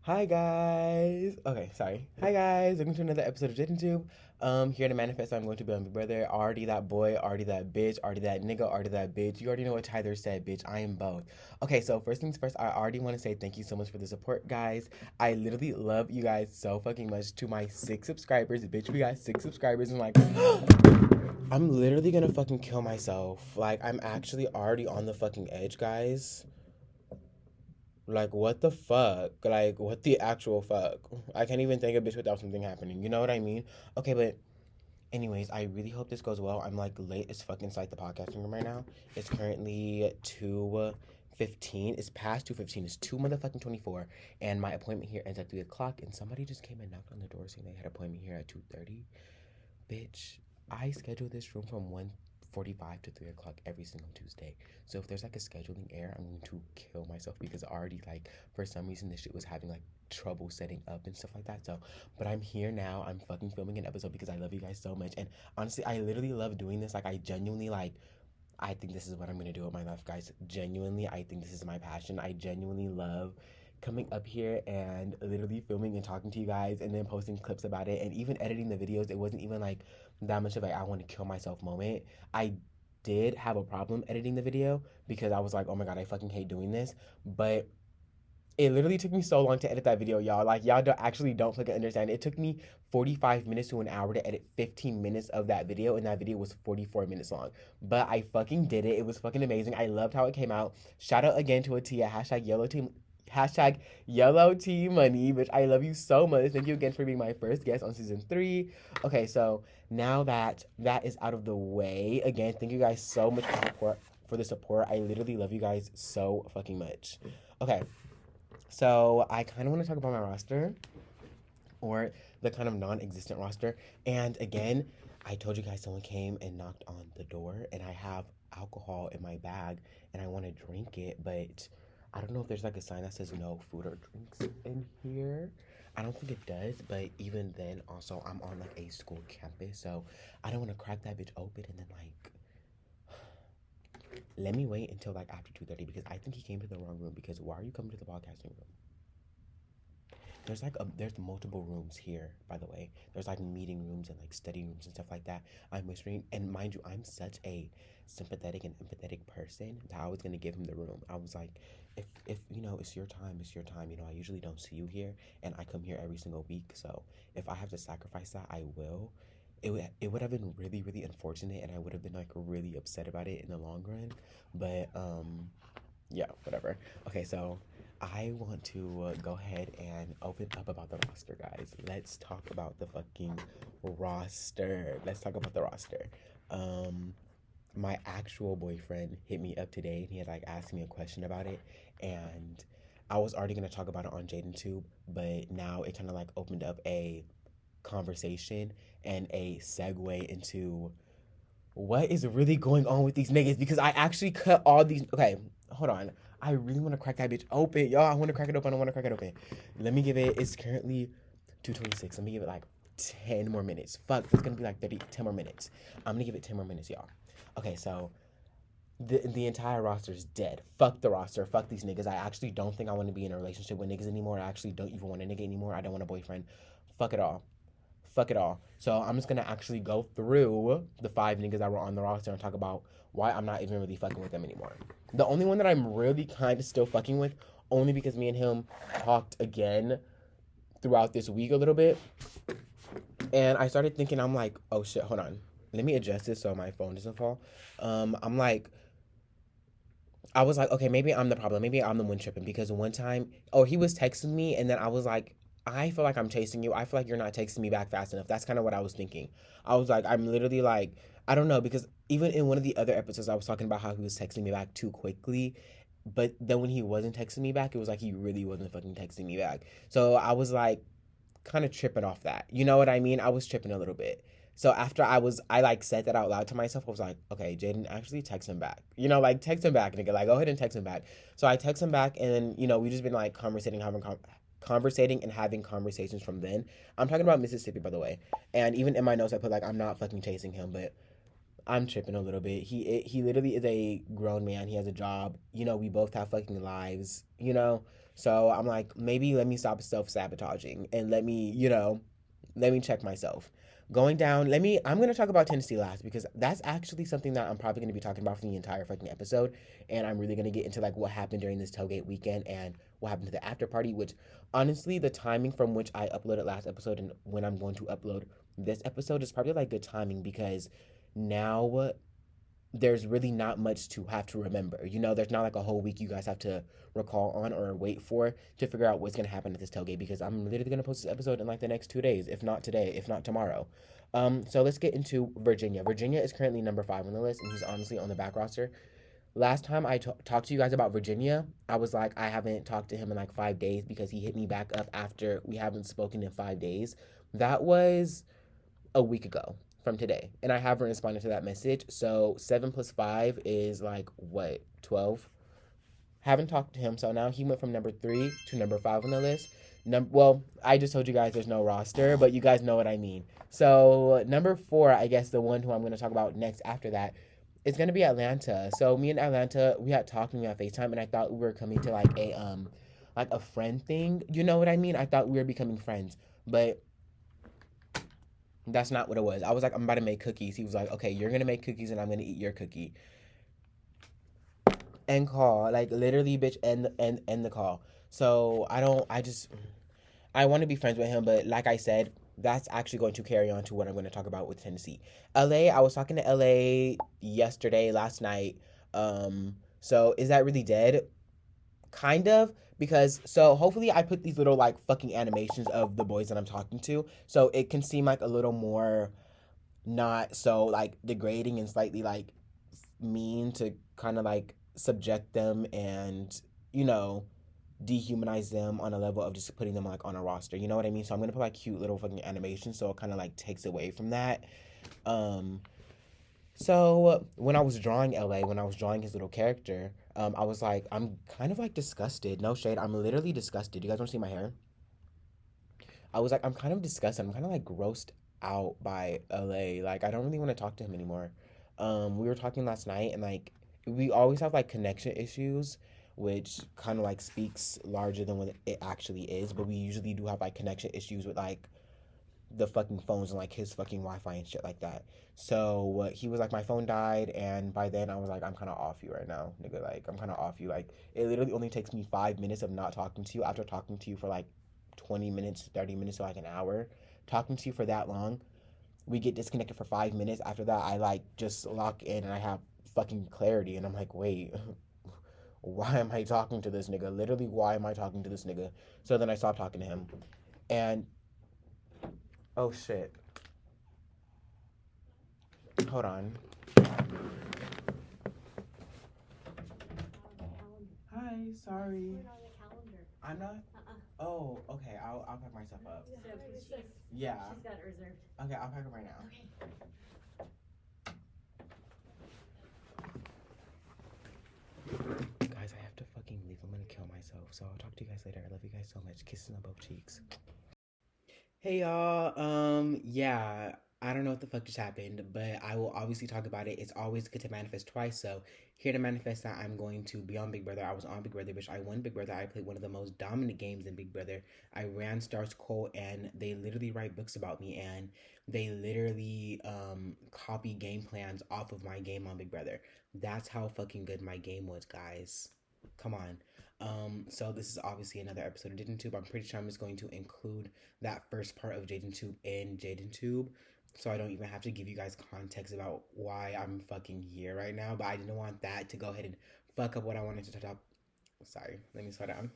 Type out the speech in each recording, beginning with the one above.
Hi guys. Okay, sorry. Hi guys. Welcome to another episode of Jadenntube. Here to manifest. I'm going to be on Big Brother. Already that boy. Already that bitch. Already that nigga. Already that bitch. You already know what Tyler said, bitch. I am both. Okay, so first things first. I already want to say thank you so much for the support, guys. I literally love you guys so fucking much. To my 6 subscribers, bitch. We got 6 subscribers, and like, I'm literally gonna fucking kill myself. Like, I'm actually already on the fucking edge, guys. Like, what the fuck? Like, what the actual fuck? I can't even think of bitch without something happening. You know what I mean? Okay, but anyways, I really hope this goes well. I'm like late as fuck inside the podcasting room right now. It's currently 2:15. It's past 2:15. It's 2 motherfucking 24. And my appointment here ends at 3 o'clock. And somebody just came and knocked on the door saying they had an appointment here at 2:30. Bitch, I scheduled this room from 1:45 to 3 o'clock every single Tuesday. So if there's like a scheduling error, I'm going to kill myself because already like for some reason this shit was having like trouble setting up and stuff like that. So, but I'm here now. I'm fucking filming an episode because I love you guys so much. And honestly, I literally love doing this. Like I genuinely like I think this is what I'm gonna do with my life, guys. Genuinely, I think this is my passion. I genuinely love coming up here and literally filming and talking to you guys and then posting clips about it and even editing the videos. It wasn't even like that much of a I want to kill myself moment. I did have a problem editing the video because I was like, oh my god, I fucking hate doing this. But it literally took me so long to edit that video, y'all. Like, y'all don't fucking understand. It took me 45 minutes to an hour to edit 15 minutes of that video, and that video was 44 minutes long. But I fucking did it. It was fucking amazing. I loved how it came out. Shout out again to Atia, hashtag yellow team. Hashtag yellow tea money, bitch. I love you so much. Thank you again for being my first guest on season 3. Okay, so now that that is out of the way, again, thank you guys so much for the support. I literally love you guys so fucking much. Okay, so I kind of want to talk about my roster or the kind of non-existent roster. And again, I told you guys someone came and knocked on the door, and I have alcohol in my bag, and I want to drink it, but I don't know if there's like a sign that says no food or drinks in here. I don't think it does, but even then, also I'm on like a school campus, so I don't want to crack that bitch open and then like let me wait until like after 2:30 because I think he came to the wrong room. Because why are you coming to the podcasting room? There's multiple rooms here, by the way. There's like meeting rooms and like study rooms and stuff like that. I'm whispering, and mind you, I'm such a sympathetic and empathetic person that I was gonna give him the room. I was like, if you know, it's your time, it's your time. You know, I usually don't see you here, and I come here every single week. So if I have to sacrifice that, I will. It would have been really really unfortunate, and I would have been like really upset about it in the long run. But yeah, whatever. Okay, so I want to go ahead and open up about the roster, guys. Let's talk about the fucking roster. Let's talk about the roster. Um, my actual boyfriend hit me up today and he had like asked me a question about it, and I was already gonna talk about it on Jadenntube, but now it kind of like opened up a conversation and a segue into what is really going on with these niggas because I actually cut all these. Okay, hold on. I really want to crack that bitch open, y'all. I want to crack it open. I want to crack it open. Let me give it. It's currently 2:26. Let me give it like 10 more minutes. Fuck, it's gonna be like 10 more minutes. I'm gonna give it 10 more minutes, y'all. Okay, so the entire roster is dead. Fuck the roster. Fuck these niggas. I actually don't think I want to be in a relationship with niggas anymore. I actually don't even want a nigga anymore. I don't want a boyfriend. Fuck it all. Fuck it all. So I'm just gonna actually go through the 5 niggas that were on the roster and talk about why I'm not even really fucking with them anymore. The only one that I'm really kind of still fucking with, only because me and him talked again throughout this week a little bit, and I started thinking, I'm like, oh shit, hold on, let me adjust this so my phone doesn't fall. I'm like, I was like, okay, maybe I'm the problem. Maybe I'm the one tripping because one time, oh, he was texting me, and then I was like, I feel like I'm chasing you. I feel like you're not texting me back fast enough. That's kind of what I was thinking. I was like, I'm literally like, I don't know, because even in one of the other episodes, I was talking about how he was texting me back too quickly. But then when he wasn't texting me back, it was like he really wasn't fucking texting me back. So I was like, kind of tripping off that. You know what I mean? I was tripping a little bit. So after I like said that out loud to myself, I was like, okay, Jaden, actually text him back. You know, like text him back, nigga. Like go ahead and text him back. So I text him back, and then we just been like conversating and having conversations from then. I'm talking about Mississippi, by the way. And even in my notes, I put like I'm not fucking chasing him, but I'm tripping a little bit. He literally is a grown man. He has a job. You know, we both have fucking lives. You know, so I'm like, maybe let me stop self sabotaging and let me check myself. Going down, I'm gonna talk about Tennessee last because that's actually something that I'm probably gonna be talking about for the entire fucking episode, and I'm really gonna get into like what happened during this tailgate weekend and what happened to the after party. Which, honestly, the timing from which I uploaded last episode and when I'm going to upload this episode is probably like good timing because now there's really not much to have to remember. You know, there's not like a whole week you guys have to recall on or wait for to figure out what's gonna happen at this tailgate because I'm literally gonna post this episode in like the next 2 days, if not today, if not tomorrow. So let's get into Virginia. Virginia is currently number 5 on the list, and he's honestly on the back roster. Last time I talked to you guys about Virginia, I was like, I haven't talked to him in like 5 days because he hit me back up after we haven't spoken in 5 days. That was a week ago from today, and I haven't responded to that message. So 7 plus 5 is like what, 12? Haven't talked to him, so now he went from number 3 to number 5 on the list. Well, I just told you guys there's no roster, but you guys know what I mean. So number 4, I guess the one who I'm going to talk about next after that is going to be Atlanta. So me and Atlanta, we had talked and we had FaceTime, and I thought we were coming to like a friend thing. You know what I mean? I thought we were becoming friends, but that's not what it was. I was like, I'm about to make cookies. He was like, okay, you're gonna make cookies and I'm gonna eat your cookie. End call. Like literally, bitch, end the call. So I want to be friends with him, but like I said, that's actually going to carry on to what I'm going to talk about with Tennessee. LA, I was talking to LA yesterday, last night. So is that really dead? Kind of, because so hopefully I put these little like fucking animations of the boys that I'm talking to, so it can seem like a little more not so like degrading and slightly like mean to kind of like subject them and you know dehumanize them on a level of just putting them like on a roster. You know what I mean? So I'm gonna put like cute little fucking animations so it kind of like takes away from that. Um, so when I was drawing LA, when I was drawing his little character, I was like, I'm kind of like disgusted. No shade, I'm literally disgusted. You guys want to see my hair? I was like, I'm kind of disgusted. I'm kind of like grossed out by LA. Like, I don't really want to talk to him anymore. We were talking last night, and like, we always have like connection issues, which kind of like speaks larger than what it actually is. But we usually do have like connection issues with like the fucking phones and like his fucking Wi-Fi and shit like that. So he was like, my phone died, and by then I was like, I'm kind of off you right now, nigga. Like, I'm kind of off you. Like, it literally only takes me 5 minutes of not talking to you after talking to you for like 20 minutes, 30 minutes, to like an hour. Talking to you for that long, we get disconnected for 5 minutes. After that, I like just lock in and I have fucking clarity, and I'm like, wait. Why am I talking to this nigga? Literally, why am I talking to this nigga? So then I stopped talking to him. And oh shit. Hold on. Hi, sorry. I'm not. Oh, okay. I'll pack myself up. Yeah. She's got it reserved. Okay, I'll pack it right now. Okay. Guys, I have to fucking leave. I'm gonna kill myself. So I'll talk to you guys later. I love you guys so much. Kisses on both cheeks. Hey y'all, yeah, I don't know what the fuck just happened, but I will obviously talk about it. It's always good to manifest twice, so here to manifest that I'm going to be on Big Brother. I was on Big Brother, bitch. I won Big Brother. I played one of the most dominant games in Big Brother. I ran Stars Cole, and they literally write books about me, and they literally copy game plans off of my game on Big Brother. That's how fucking good my game was, guys. Come on. So this is obviously another episode of Jadenntube. I'm pretty sure I'm just going to include that first part of Jadenntube in Jadenntube, so I don't even have to give you guys context about why I'm fucking here right now. But I didn't want that to go ahead and fuck up what I wanted to talk about. Sorry, let me slow down.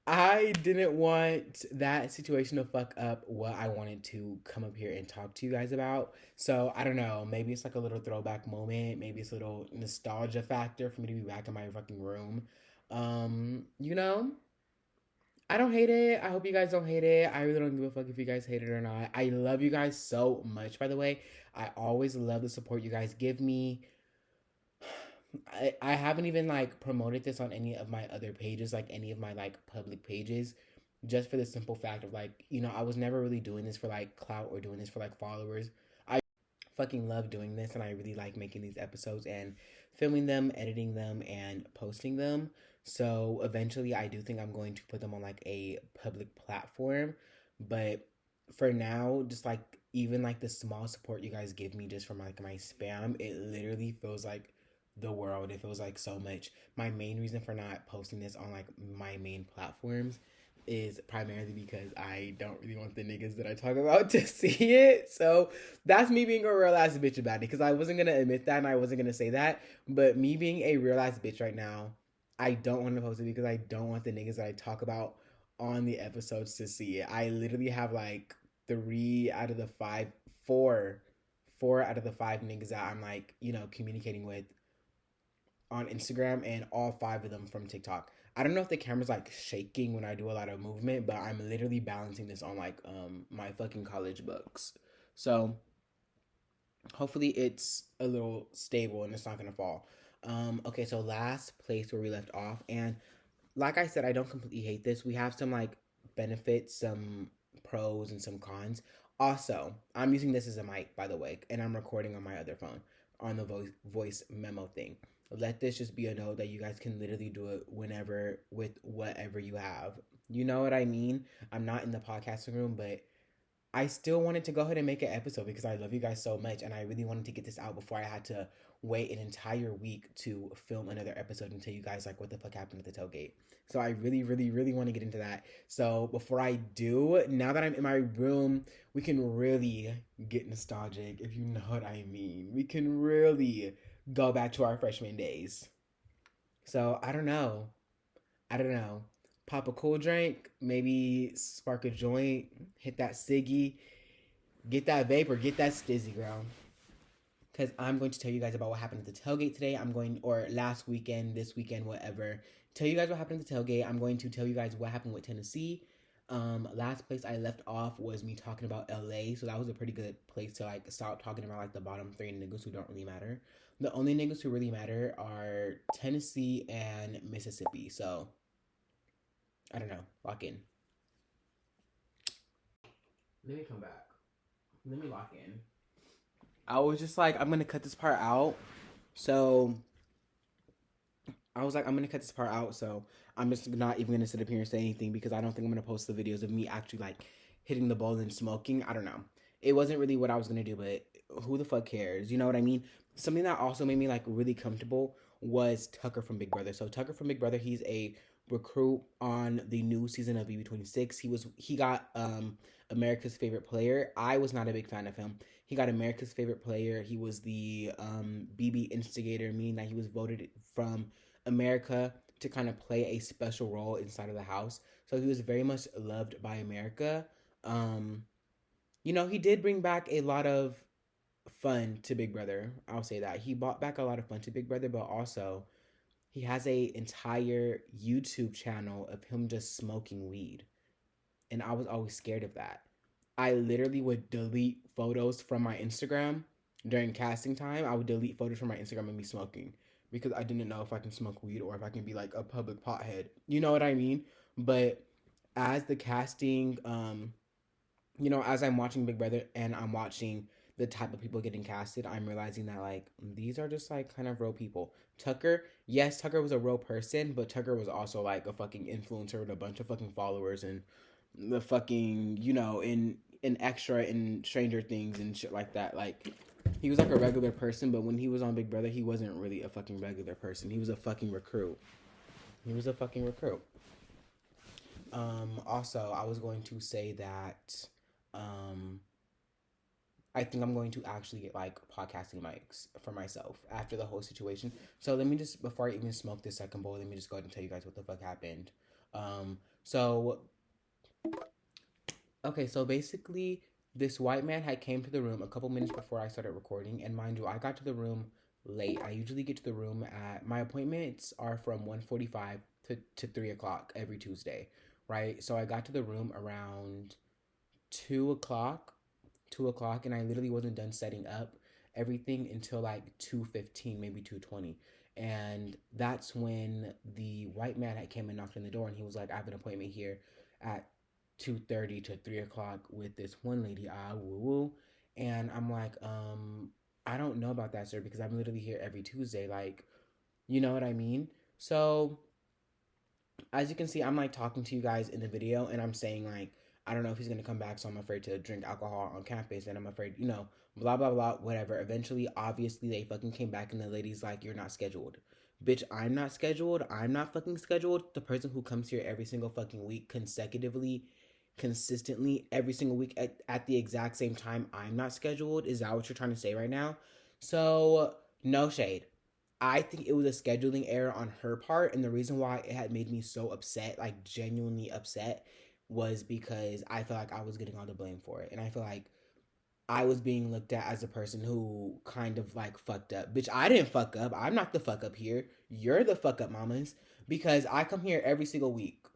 I didn't want that situation to fuck up what I wanted to come up here and talk to you guys about. So I don't know. Maybe it's like a little throwback moment. Maybe it's a little nostalgia factor for me to be back in my fucking room. You know, I don't hate it. I hope you guys don't hate it. I really don't give a fuck if you guys hate it or not. I love you guys so much, by the way. I always love the support you guys give me. I haven't even like promoted this on any of my other pages, like any of my like public pages, just for the simple fact of like, I was never really doing this for like clout or doing this for like followers. I fucking love doing this, and I really like making these episodes and filming them, editing them, and posting them. So eventually, I do think I'm going to put them on like a public platform. But for now, just like even like the small support you guys give me just from like my spam, it literally feels like the world. It feels like so much. My main reason for not posting this on like my main platforms is primarily because I don't really want the niggas that I talk about to see it. So that's me being a real ass bitch about it, because I wasn't gonna admit that and I wasn't gonna say that. But me being a real ass bitch right now, I don't want to post it because I don't want the niggas that I talk about on the episodes to see it. I literally have like three out of the five, four out of the five niggas that I'm like, communicating with on Instagram, and all five of them from TikTok. I don't know if the camera's like shaking when I do a lot of movement, but I'm literally balancing this on like my fucking college books. So hopefully it's a little stable and it's not gonna fall. Okay, so last place where we left off, and like I said, I don't completely hate this. We have some like benefits, some pros, and some cons. Also, I'm using this as a mic, by the way, and I'm recording on my other phone on the voice memo thing. Let this just be a note that you guys can literally do it whenever with whatever you have. You know what I mean? I'm not in the podcasting room, but I still wanted to go ahead and make an episode because I love you guys so much, and I really wanted to get this out before I had to wait an entire week to film another episode and tell you guys like what the fuck happened at the tailgate. So I really, really, really want to get into that. So before I do, now that I'm in my room, we can really get nostalgic, if you know what I mean. We can really go back to our freshman days. So I don't know. I don't know. Pop a cool drink, maybe spark a joint, hit that ciggy, get that vapor, get that stizzy, girl. Because I'm going to tell you guys about what happened at the tailgate today. Or last weekend, this weekend, whatever. Tell you guys what happened at the tailgate. I'm going to tell you guys what happened with Tennessee. Last place I left off was me talking about LA, so that was a pretty good place to like stop talking about like the bottom three niggas who don't really matter. The only niggas who really matter are Tennessee and Mississippi. So I don't know. Lock in. Let me come back. Let me lock in. I was just like, I'm gonna cut this part out. So I was like, I'm gonna cut this part out. So I'm just not even gonna sit up here and say anything because I don't think I'm gonna post the videos of me actually like hitting the bowl and smoking. I don't know. It wasn't really what I was gonna do, but who the fuck cares? You know what I mean? Something that also made me like really comfortable was Tucker from Big Brother. So Tucker from Big Brother, he's a recruit on the new season of BB26. He got America's Favorite Player. I was not a big fan of him. He got America's Favorite Player. He was the BB instigator, meaning that he was voted from America to kind of play a special role inside of the house. So he was very much loved by America. He did bring back a lot of fun to Big Brother. I'll say that. He brought back a lot of fun to Big Brother, but also he has a entire YouTube channel of him just smoking weed. And I was always scared of that. I literally would delete photos from my Instagram during casting time. I would delete photos from my Instagram of me smoking because I didn't know if I can smoke weed or if I can be like a public pothead. You know what I mean? But as the casting, as I'm watching Big Brother and I'm watching the type of people getting casted, I'm realizing that like these are just like kind of real people. Tucker, yes, Tucker was a real person, but Tucker was also like a fucking influencer with a bunch of fucking followers and the fucking, in extra in Stranger Things and shit like that. Like he was like a regular person, but when he was on Big Brother, he wasn't really a fucking regular person. He was a fucking recruit. Also, I was going to say that I think I'm going to actually get like podcasting mics for myself after the whole situation. So let me just, before I even smoke this second bowl, let me just go ahead and tell you guys what the fuck happened. So basically this white man had came to the room a couple minutes before I started recording, and mind you, I got to the room late. I usually get to the room my appointments are from 1:45 to 3 o'clock every Tuesday, right? So I got to the room around 2 o'clock, and I literally wasn't done setting up everything until like 2:15, maybe 2:20. And that's when the white man had came and knocked on the door, and he was like, I have an appointment here at 2:30 to 3 o'clock with this one lady, woo woo. And I'm like, I don't know about that, sir, because I'm literally here every Tuesday. Like, you know what I mean? So as you can see, I'm like talking to you guys in the video, and I'm saying like, I don't know if he's gonna come back, so I'm afraid to drink alcohol on campus, and I'm afraid, blah blah blah, whatever. Eventually, obviously, they fucking came back, and the lady's like, "You're not scheduled." Bitch, I'm not scheduled. I'm not fucking scheduled. The person who comes here every single fucking week consecutively, consistently, every single week at the exact same time, I'm not scheduled. Is that what you're trying to say right now? So, no shade. I think it was a scheduling error on her part, and the reason why it had made me so upset, like genuinely upset, was because I feel like I was getting all the blame for it, and I feel like I was being looked at as a person who kind of like fucked up. Bitch, I didn't fuck up. I'm not the fuck up here. You're the fuck up mamas, because I come here every single week.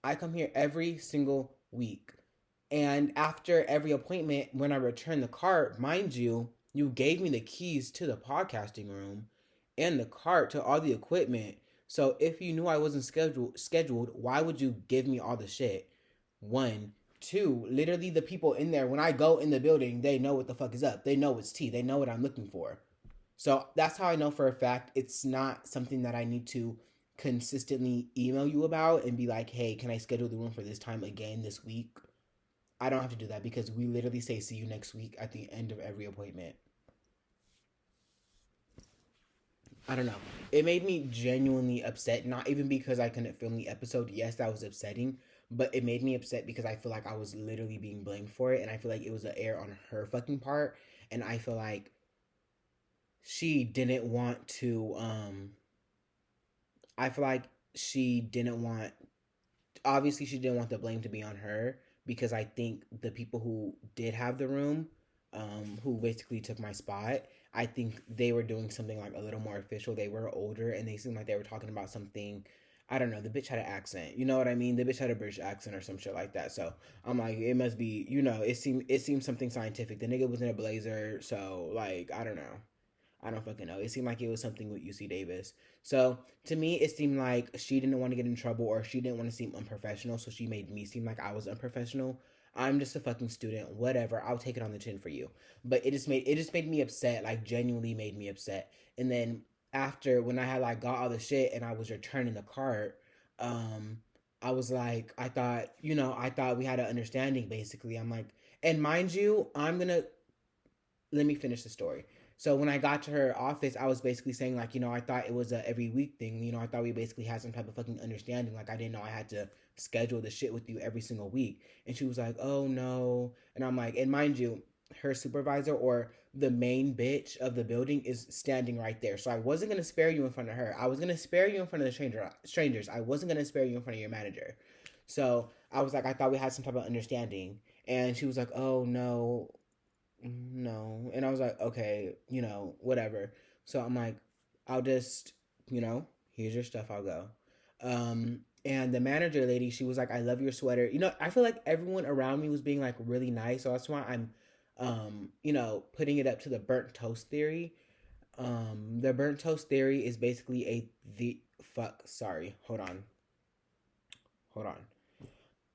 I come here every single week. And after every appointment, when I return the cart, mind you, you gave me the keys to the podcasting room and the cart to all the equipment. So if you knew I wasn't scheduled, why would you give me all the shit? One, two, literally the people in there, when I go in the building, they know what the fuck is up. They know it's tea. They know what I'm looking for. So that's how I know for a fact it's not something that I need to consistently email you about and be like, hey, can I schedule the room for this time again this week? I don't have to do that because we literally say see you next week at the end of every appointment. I don't know. It made me genuinely upset, not even because I couldn't film the episode. Yes, that was upsetting, but it made me upset because I feel like I was literally being blamed for it, and I feel like it was an error on her fucking part, and I feel like she didn't want to. I feel like she didn't want. Obviously, she didn't want the blame to be on her because I think the people who did have the room, who basically took my spot, I think they were doing something like a little more official. They were older and they seemed like they were talking about something. I don't know. The bitch had an accent. You know what I mean? The bitch had a British accent or some shit like that. So I'm like, it must be. It seemed something scientific. The nigga was in a blazer. So like, I don't know. I don't fucking know. It seemed like it was something with UC Davis. So to me, it seemed like she didn't want to get in trouble or she didn't want to seem unprofessional. So she made me seem like I was unprofessional. I'm just a fucking student. Whatever. I'll take it on the chin for you. But it just made me upset. Like genuinely made me upset. And then after when I had like got all the shit and I was returning the cart, um, I was like, I thought we had an understanding. Basically, I'm like, and mind you, let me finish the story. So when I got to her office, I was basically saying like, I thought it was a every week thing. I thought we basically had some type of fucking understanding. Like I didn't know I had to schedule the shit with you every single week. And she was like, "Oh no." And I'm like, and mind you, her supervisor or the main bitch of the building is standing right there. So I wasn't gonna spare you in front of her. I was gonna spare you in front of the strangers. I wasn't gonna spare you in front of your manager. So I was like, I thought we had some type of understanding. And she was like, "Oh no, no." And I was like, okay, whatever. So I'm like, I'll just, here's your stuff, I'll go. And the manager lady, she was like, I love your sweater. I feel like everyone around me was being like really nice. So that's why I'm, putting it up to the burnt toast theory. The burnt toast theory is basically hold on.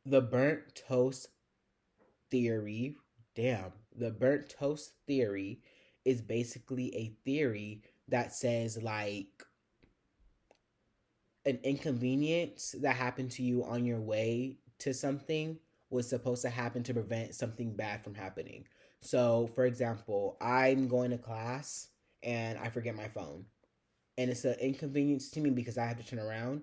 The burnt toast theory, damn, the burnt toast theory is basically a theory that says like an inconvenience that happened to you on your way to something was supposed to happen to prevent something bad from happening. So, for example, I'm going to class and I forget my phone. And it's an inconvenience to me because I have to turn around.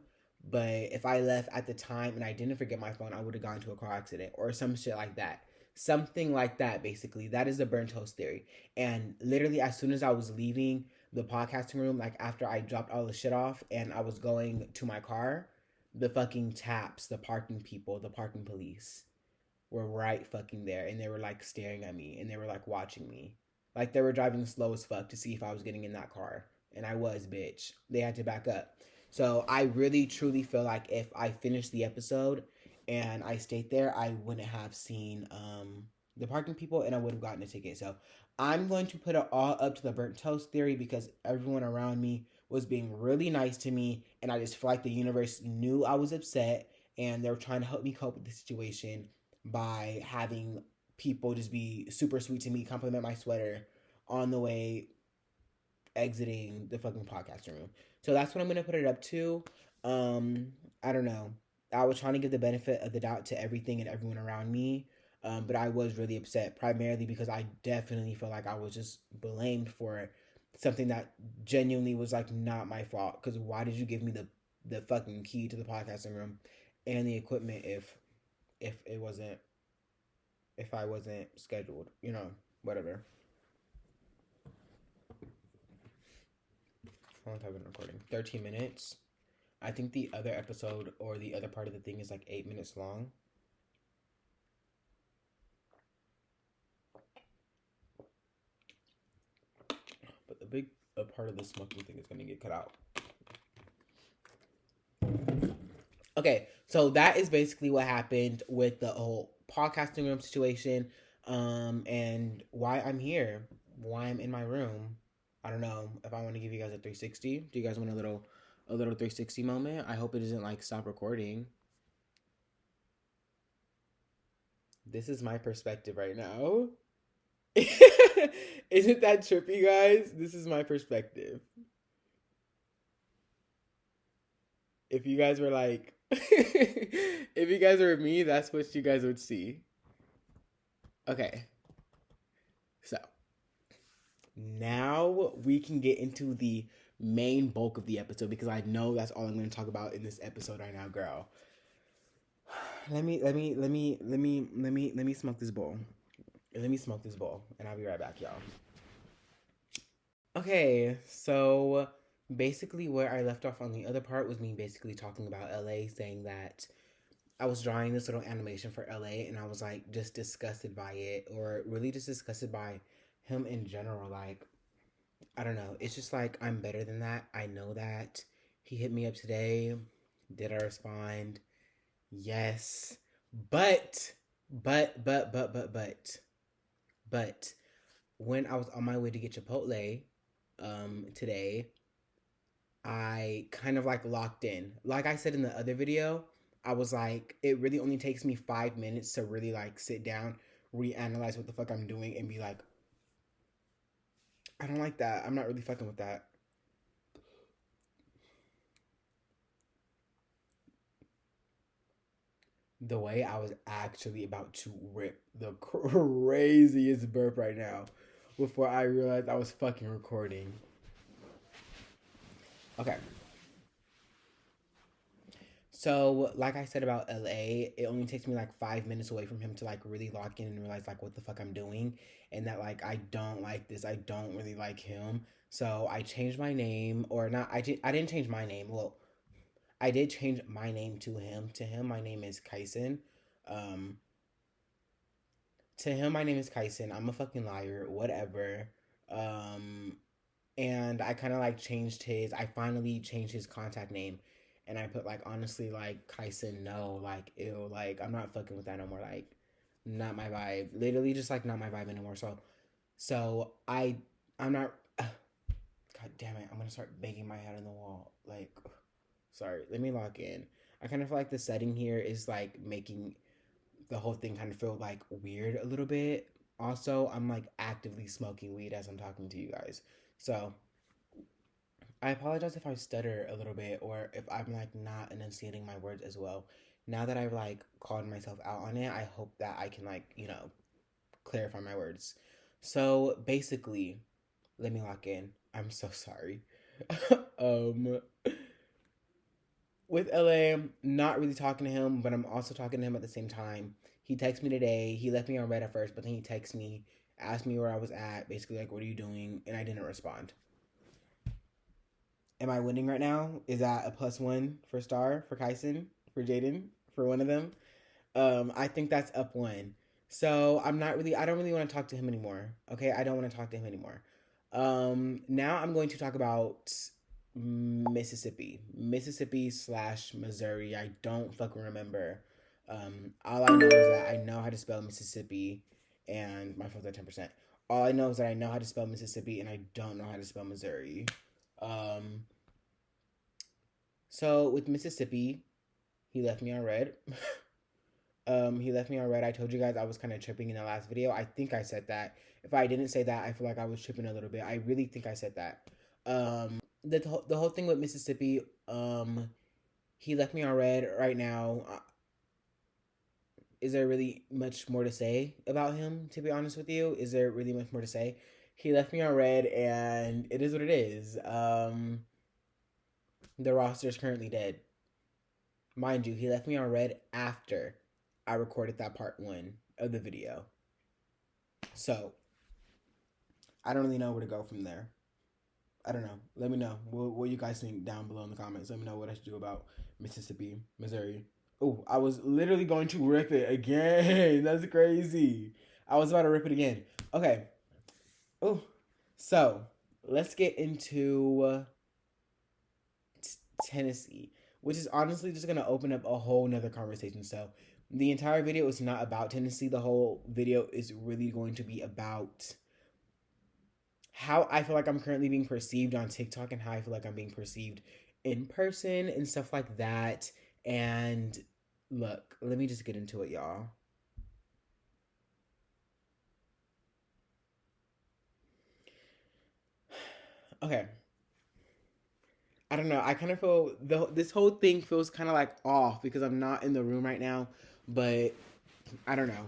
But if I left at the time and I didn't forget my phone, I would have gone into a car accident or some shit like that. Something like that, basically. That is the burnt toast theory. And literally, as soon as I was leaving the podcasting room, like after I dropped all the shit off and I was going to my car, the fucking taps, the parking people, the parking police were right fucking there. And they were like staring at me and they were like watching me. Like they were driving slow as fuck to see if I was getting in that car. And I was, bitch. They had to back up. So I really truly feel like if I finished the episode and I stayed there, I wouldn't have seen the parking people and I would have gotten a ticket. So I'm going to put it all up to the burnt toast theory because everyone around me was being really nice to me. And I just feel like the universe knew I was upset and they were trying to help me cope with the situation by having people just be super sweet to me, compliment my sweater on the way exiting the fucking podcast room. So that's what I'm gonna put it up to. I don't know. I was trying to give the benefit of the doubt to everything and everyone around me. But I was really upset, primarily because I definitely feel like I was just blamed for something that genuinely was like not my fault. Because why did you give me the fucking key to the podcasting room and the equipment if it wasn't if I wasn't scheduled? You know, whatever. How long have I been recording? 13 minutes. I think the other episode or the other part of the thing is like 8 minutes long. But the big part of the smoking thing is going to get cut out. Okay, so that is basically what happened with the whole podcasting room situation, and why I'm here, why I'm in my room. I don't know if I want to give you guys a 360. Do you guys want a little 360 moment? I hope it doesn't like stop recording. This is my perspective right now. Isn't that trippy, guys? This is my perspective. If you guys were like, if you guys were me, that's what you guys would see. Okay. So, now we can get into the main bulk of the episode because I know that's all I'm going to talk about in this episode right now, girl. Let me smoke this bowl. Let me smoke this bowl, and I'll be right back, y'all. Okay, so basically where I left off on the other part was me basically talking about LA, saying that I was drawing this little animation for LA, and I was like just disgusted by it, or really just disgusted by him in general. Like, I don't know. It's just like I'm better than that. I know that. He hit me up today. Did I respond? Yes. But when I was on my way to get Chipotle today, I kind of like locked in. Like I said in the other video, I was like, it really only takes me 5 minutes to really like sit down, reanalyze what the fuck I'm doing, and be like, I don't like that. I'm not really fucking with that. The way I was actually about to rip the craziest burp right now before I realized I was fucking recording. Okay. So, like I said about LA, it only takes me like 5 minutes away from him to like really lock in and realize like what the fuck I'm doing, and that like I don't like this. I don't really like him. So I changed my name, or not. I didn't change my name. Well, I did change my name to him. To him, my name is Kyson. Um, to him, my name is Kyson. I'm a fucking liar. Whatever. Um, and I kind of like changed his. I finally changed his contact name, and I put like honestly like Kyson. No, like ew, like I'm not fucking with that no more. Like, not my vibe. Literally, just like not my vibe anymore. So I'm not. God damn it! I'm gonna start banging my head on the wall. Like, sorry. Let me lock in. I kind of feel like the setting here is like making the whole thing kind of feel like weird a little bit. Also, I'm like actively smoking weed as I'm talking to you guys. So, I apologize if I stutter a little bit or if I'm like not enunciating my words as well. Now that I've like called myself out on it, I hope that I can like, clarify my words. So, basically, let me lock in. I'm so sorry. um with LA, I'm not really talking to him, but I'm also talking to him at the same time. He texted me today. He left me on red at first, but then he texted me, asked me where I was at, basically like, what are you doing? And I didn't respond. Am I winning right now? Is that a +1 for Star, for Kyson, for Jaden, for one of them? I think that's up one. So I don't really want to talk to him anymore. Okay, I don't want to talk to him anymore. Now I'm going to talk about Mississippi/Missouri. I don't fucking remember. All I know is that I know how to spell Mississippi, and my phone's at 10%. All I know is that I know how to spell Mississippi, and I don't know how to spell Missouri. So with Mississippi, he left me on red. He left me on red. I told you guys I was kind of tripping in the last video. I think I said that. If I didn't say that, I feel like I was tripping a little bit. I really think I said that. The whole thing with Mississippi, he left me on red right now. Is there really much more to say about him, to be honest with you? Is there really much more to say? He left me on red, and it is what it is. The roster is currently dead. Mind you, he left me on red after I recorded that part 1 of the video. So, I don't really know where to go from there. I don't know. Let me know what you guys think down below in the comments. Let me know what I should do about Mississippi, Missouri. Oh, I was literally going to rip it again. That's crazy. I was about to rip it again. Okay. Oh, so let's get into Tennessee, which is honestly just going to open up a whole nother conversation. So the entire video is not about Tennessee. The whole video is really going to be about how I feel like I'm currently being perceived on TikTok and how I feel like I'm being perceived in person and stuff like that. And look, let me just get into it, y'all. Okay. I don't know. I kind of feel this whole thing feels kind of like off because I'm not in the room right now, but I don't know.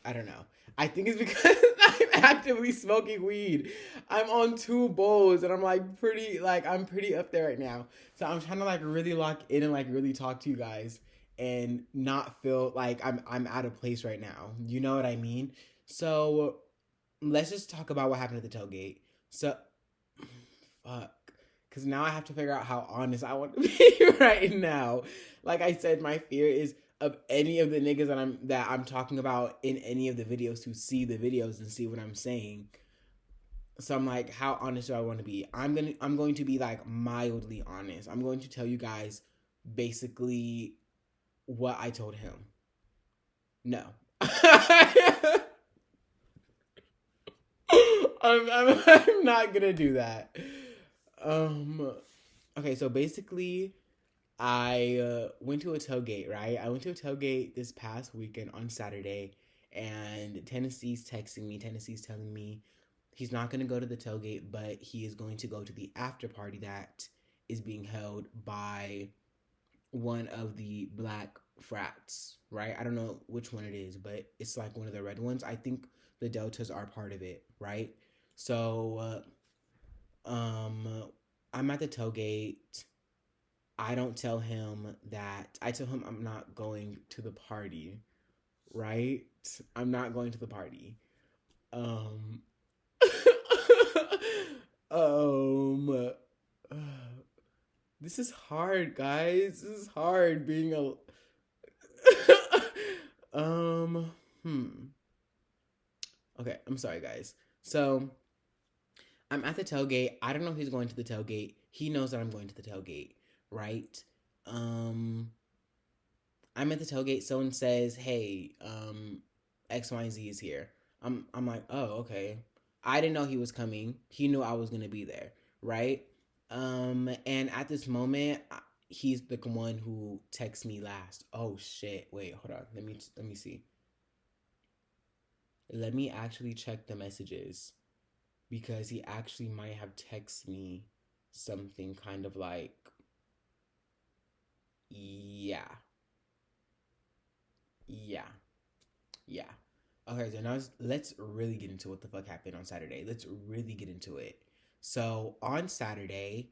I don't know. I think it's because I'm actively smoking weed. I'm on 2 bowls and I'm I'm pretty up there right now. So I'm trying to like really lock in and like really talk to you guys and not feel like I'm out of place right now. You know what I mean? So let's just talk about what happened at the tailgate. So fuck. Because now I have to figure out how honest I want to be right now. Like I said, my fear is of any of the niggas that I'm talking about in any of the videos to see the videos and see what I'm saying. So I'm like, how honest do I want to be? I'm going to be like mildly honest. I'm going to tell you guys basically what I told him. No. I'm not gonna do that. Okay, so basically I went to a tailgate, right? I went to a tailgate this past weekend on Saturday, and Tennessee's texting me. Tennessee's telling me he's not going to go to the tailgate, but he is going to go to the after party that is being held by one of the black frats, right? I don't know which one it is, but it's like one of the red ones. I think the Deltas are part of it, right? So, I'm at the tailgate. I don't tell him that. I tell him I'm not going to the party, right? I'm not going to the party. Um, um, this is hard, guys. This is hard being a. um, Okay, I'm sorry, guys. So, I'm at the tailgate. I don't know who's going to the tailgate. He knows that I'm going to the tailgate, right? I'm at the tailgate. Someone says, "Hey, X, Y, and Z is here." I'm like, "Oh, okay." I didn't know he was coming. He knew I was gonna be there, right? And at this moment, he's the one who texts me last. Oh shit! Wait, hold on. Let me see. Let me actually check the messages because he actually might have texted me something kind of like, yeah, yeah, yeah. Okay, so now let's really get into what the fuck happened on Saturday. Let's really get into it. So on Saturday,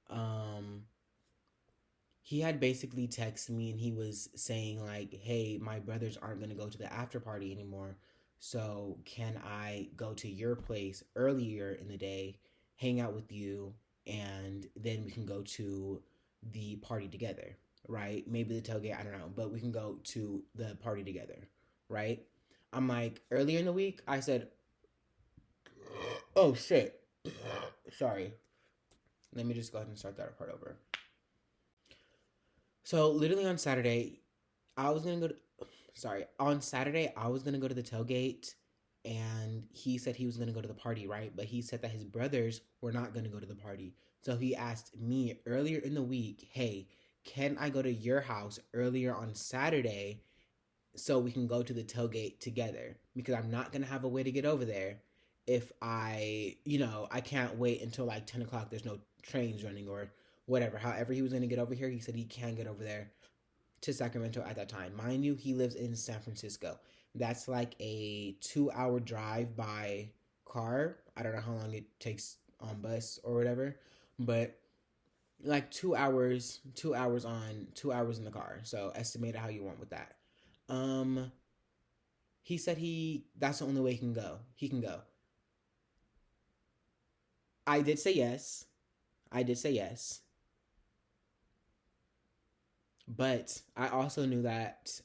um, he had basically texted me and he was saying like, "Hey, my brothers aren't gonna go to the after party anymore. So can I go to your place earlier in the day, hang out with you, and then we can go to the party together, right? Maybe the tailgate, I don't know, but we can go to the party together, right?" I'm like, earlier in the week, I said, "Oh shit, sorry. Let me just go ahead and start that part over." So literally on Saturday, I was gonna go to on Saturday, I was gonna go to the tailgate, and he said he was gonna go to the party, right? But he said that his brothers were not gonna go to the party. So he asked me earlier in the week, "Hey, can I go to your house earlier on Saturday so we can go to the tailgate together, because I'm not gonna have a way to get over there if I can't wait until like 10 o'clock. There's no trains running or whatever. However, he was gonna get over here. He said he can get over there to Sacramento at that time. Mind you, he lives in San Francisco. That's like a 2 hour drive by car. I don't know how long it takes on bus or whatever, but like 2 hours, 2 hours on, 2 hours in the car. So estimate how you want with that. Um, he said that's the only way he can go. He can go. I did say yes. I did say yes. But I also knew that,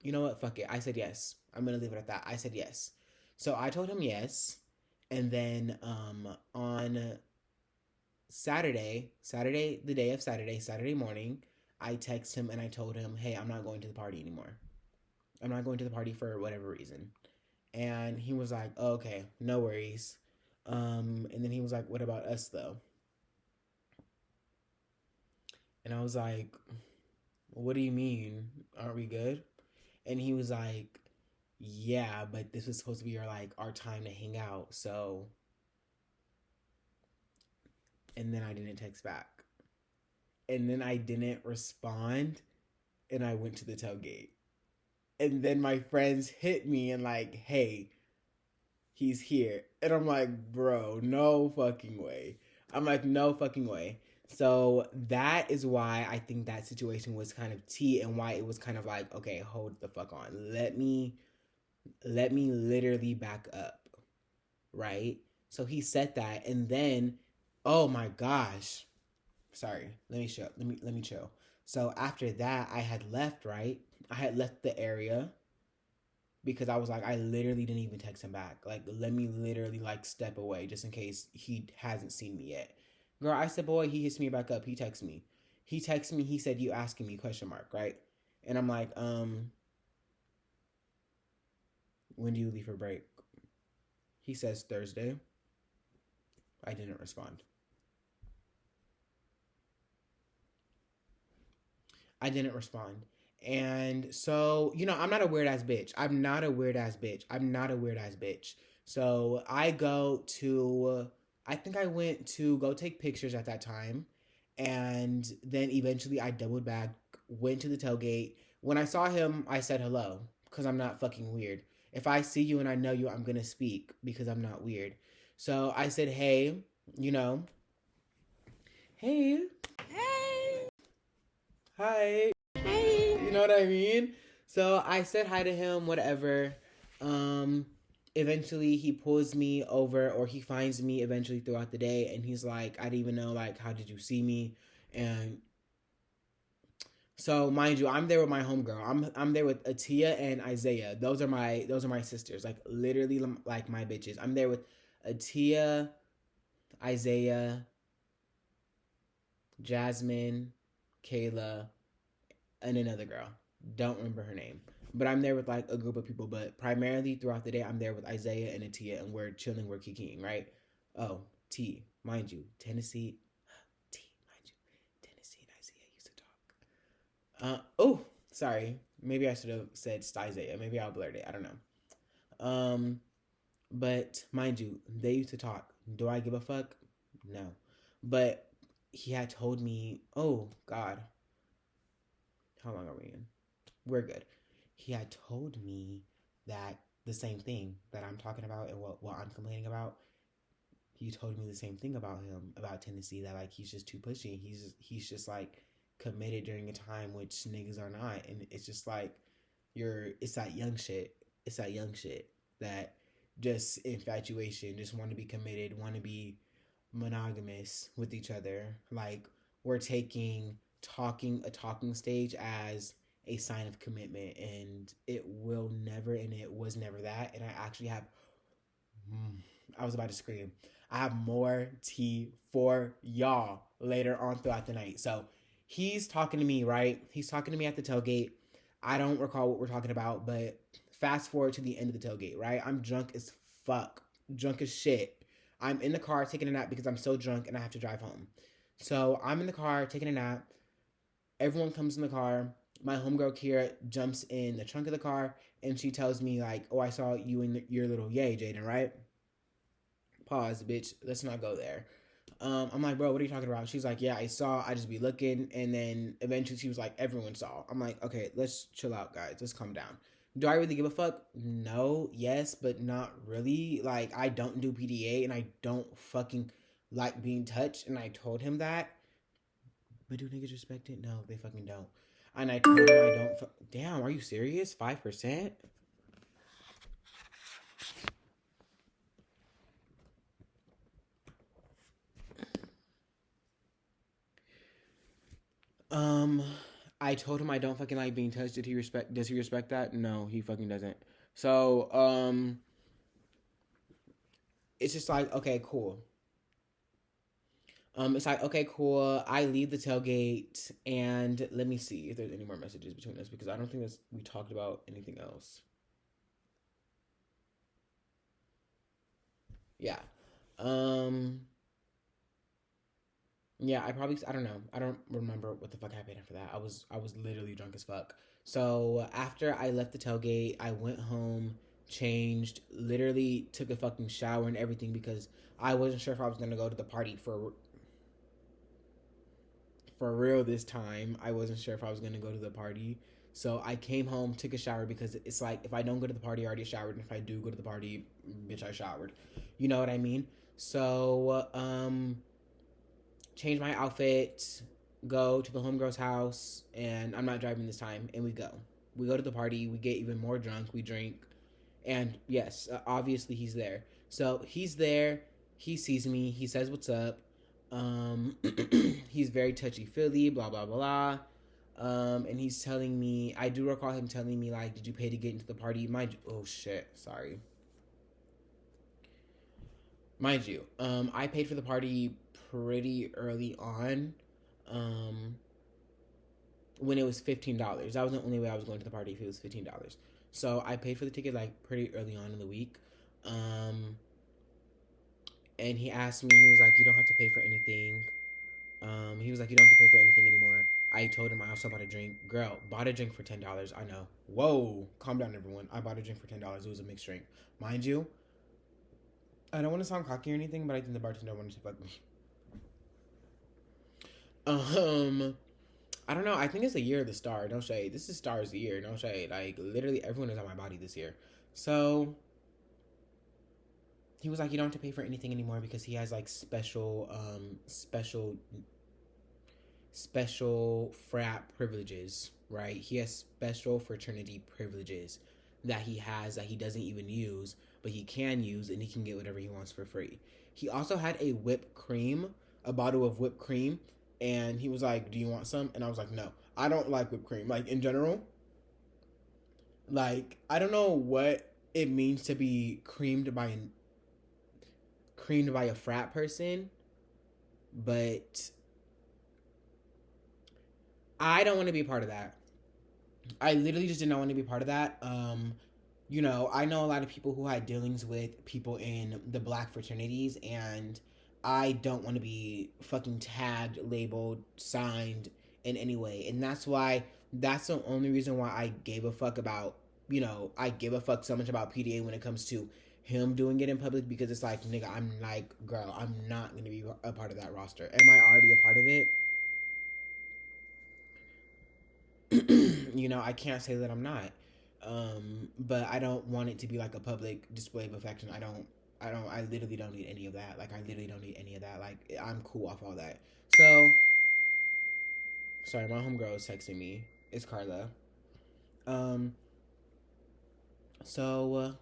you know what, fuck it. I said yes. I'm gonna leave it at that. I said yes. So I told him yes. And then on Saturday, the day of Saturday morning, I text him and I told him, hey, I'm not going to the party anymore. I'm not going to the party for whatever reason. And he was like, oh, okay, no worries. And then he was like, what about us though? And I was like, what do you mean? Aren't we good? And he was like, yeah, but this was supposed to be our time to hang out. So, and then I didn't text back. And then I didn't respond, and I went to the tailgate. And then my friends hit me and like, hey, he's here. And I'm like, bro, no fucking way. I'm like, no fucking way. So that is why I think that situation was kind of tea, and why it was kind of like, okay, hold the fuck on. Let me literally back up. Right? So he said that, and then, oh my gosh. Sorry, let me chill. So after that, I had left, right? I had left the area because I was like, I literally didn't even text him back. Like, let me literally step away just in case he hasn't seen me yet. Girl, I said, boy, he hits me back up. He texts me. He said, you asking me, question mark, right? And I'm like, when do you leave for break? He says Thursday. I didn't respond. I didn't respond. And so, I'm not a weird ass bitch. So I think I went to go take pictures at that time. And then eventually I doubled back, went to the tailgate. When I saw him, I said hello, because I'm not fucking weird. If I see you and I know you, I'm going to speak because I'm not weird. So I said, hey, hey, hi. You know what I mean? So I said hi to him, whatever. Eventually he pulls me over, or he finds me eventually throughout the day, and he's like, I didn't even know, how did you see me? And so mind you, I'm there with my homegirl. I'm there with Atia and Isaiah. Those are my sisters. Literally my bitches. I'm there with Atia, Isaiah, Jasmine, Kayla, and another girl. Don't remember her name. But I'm there with a group of people. But primarily throughout the day, I'm there with Isaiah and Atia, and we're chilling, we're kikiing, right? Oh, mind you, Tennessee and Isaiah used to talk. Oh, sorry. Maybe I should have said Isaiah. Maybe I'll blurt it. I don't know. But mind you, they used to talk. Do I give a fuck? No. But he had told me, oh God, how long are we in? We're good. He had told me that the same thing that I'm talking about and what I'm complaining about. He told me the same thing about him, about Tennessee, that he's just too pushy. He's just committed during a time which niggas are not, and it's just it's that young shit. It's that young shit that just infatuation, just want to be committed, want to be monogamous with each other. We're taking a talking stage as a sign of commitment, and it will never, and it was never that. And I actually have, I was about to scream, I have more tea for y'all later on throughout the night. So he's talking to me, right? He's talking to me at the tailgate. I don't recall what we're talking about, but fast forward to the end of the tailgate, right? I'm drunk as fuck, drunk as shit. I'm in the car taking a nap because I'm so drunk and I have to drive home. So I'm in the car taking a nap. Everyone comes in the car. My homegirl Kira jumps in the trunk of the car and she tells me like, "Oh, I saw you in your little yay, Jaden, right?" Pause, bitch. Let's not go there. I'm like, bro, what are you talking about? She's like, yeah, I saw. I just be looking, and then eventually she was like, everyone saw. I'm like, okay, let's chill out, guys. Let's calm down. Do I really give a fuck? No, yes, but not really. Like, I don't do PDA, and I don't fucking like being touched, and I told him that. But do niggas respect it? No, they fucking don't. And I told him I don't. Damn, are you serious? 5%? Um, I told him I don't fucking like being touched. Does he respect that? No, he fucking doesn't. So, it's just like, okay, cool. It's like, okay, cool. I leave the tailgate, and let me see if there's any more messages between us because I don't think we talked about anything else. Yeah. Um. Yeah, I don't know. I don't remember what the fuck happened after that. I was literally drunk as fuck. So after I left the tailgate, I went home, changed, literally took a fucking shower and everything because I wasn't sure if I was gonna go to the party for real this time. I wasn't sure if I was gonna go to the party. So I came home, took a shower because it's like if I don't go to the party, I already showered, and if I do go to the party, bitch, I showered. You know what I mean? So change my outfit, go to the homegirl's house, and I'm not driving this time, and we go. We go to the party, we get even more drunk, we drink, and yes, obviously he's there. So he's there, he sees me, he says what's up. He's very touchy feely, blah blah blah. And he's telling me, I do recall him telling me like, "Did you pay to get into the party?" Oh shit, sorry. Mind you, I paid for the party pretty early on. Um, when it was $15. That was the only way I was going to the party if it was $15. So I paid for the ticket like pretty early on in the week. Um, and he asked me, he was like, "You don't have to pay for anything." He was like, "You don't have to pay for anything anymore." I told him I also bought a drink. Girl, bought a drink for $10. I know. Whoa, calm down, everyone. I bought a drink for $10. It was a mixed drink, mind you. I don't want to sound cocky or anything, but I think the bartender wanted to fuck me. Um, I don't know. I think it's the year of the star. No shade. This is Star's year. No shade. Like literally everyone is on my body this year. So he was like, "You don't have to pay for anything anymore because he has like special frat privileges, right? He has special fraternity privileges that he has that he doesn't even use, but he can use, and he can get whatever he wants for free." He also had a whipped cream, a bottle of whipped cream, and he was like, "Do you want some?" And I was like, "No, I don't like whipped cream. Like in general, like I don't know what it means to be creamed by a frat person, but I don't want to be a part of that. I literally just did not want to be part of that. I know a lot of people who had dealings with people in the black fraternities, and I don't want to be fucking tagged, labeled, signed in any way. And that's the only reason why I gave a fuck about, I give a fuck so much about PDA when it comes to him doing it in public because it's like, nigga, I'm like, girl, I'm not going to be a part of that roster. Am I already a part of it? I can't say that I'm not. But I don't want it to be like a public display of affection. I literally don't need any of that. Like, I literally don't need any of that. Like, I'm cool off all that. So, sorry, my homegirl is texting me. It's Carla. Um, so,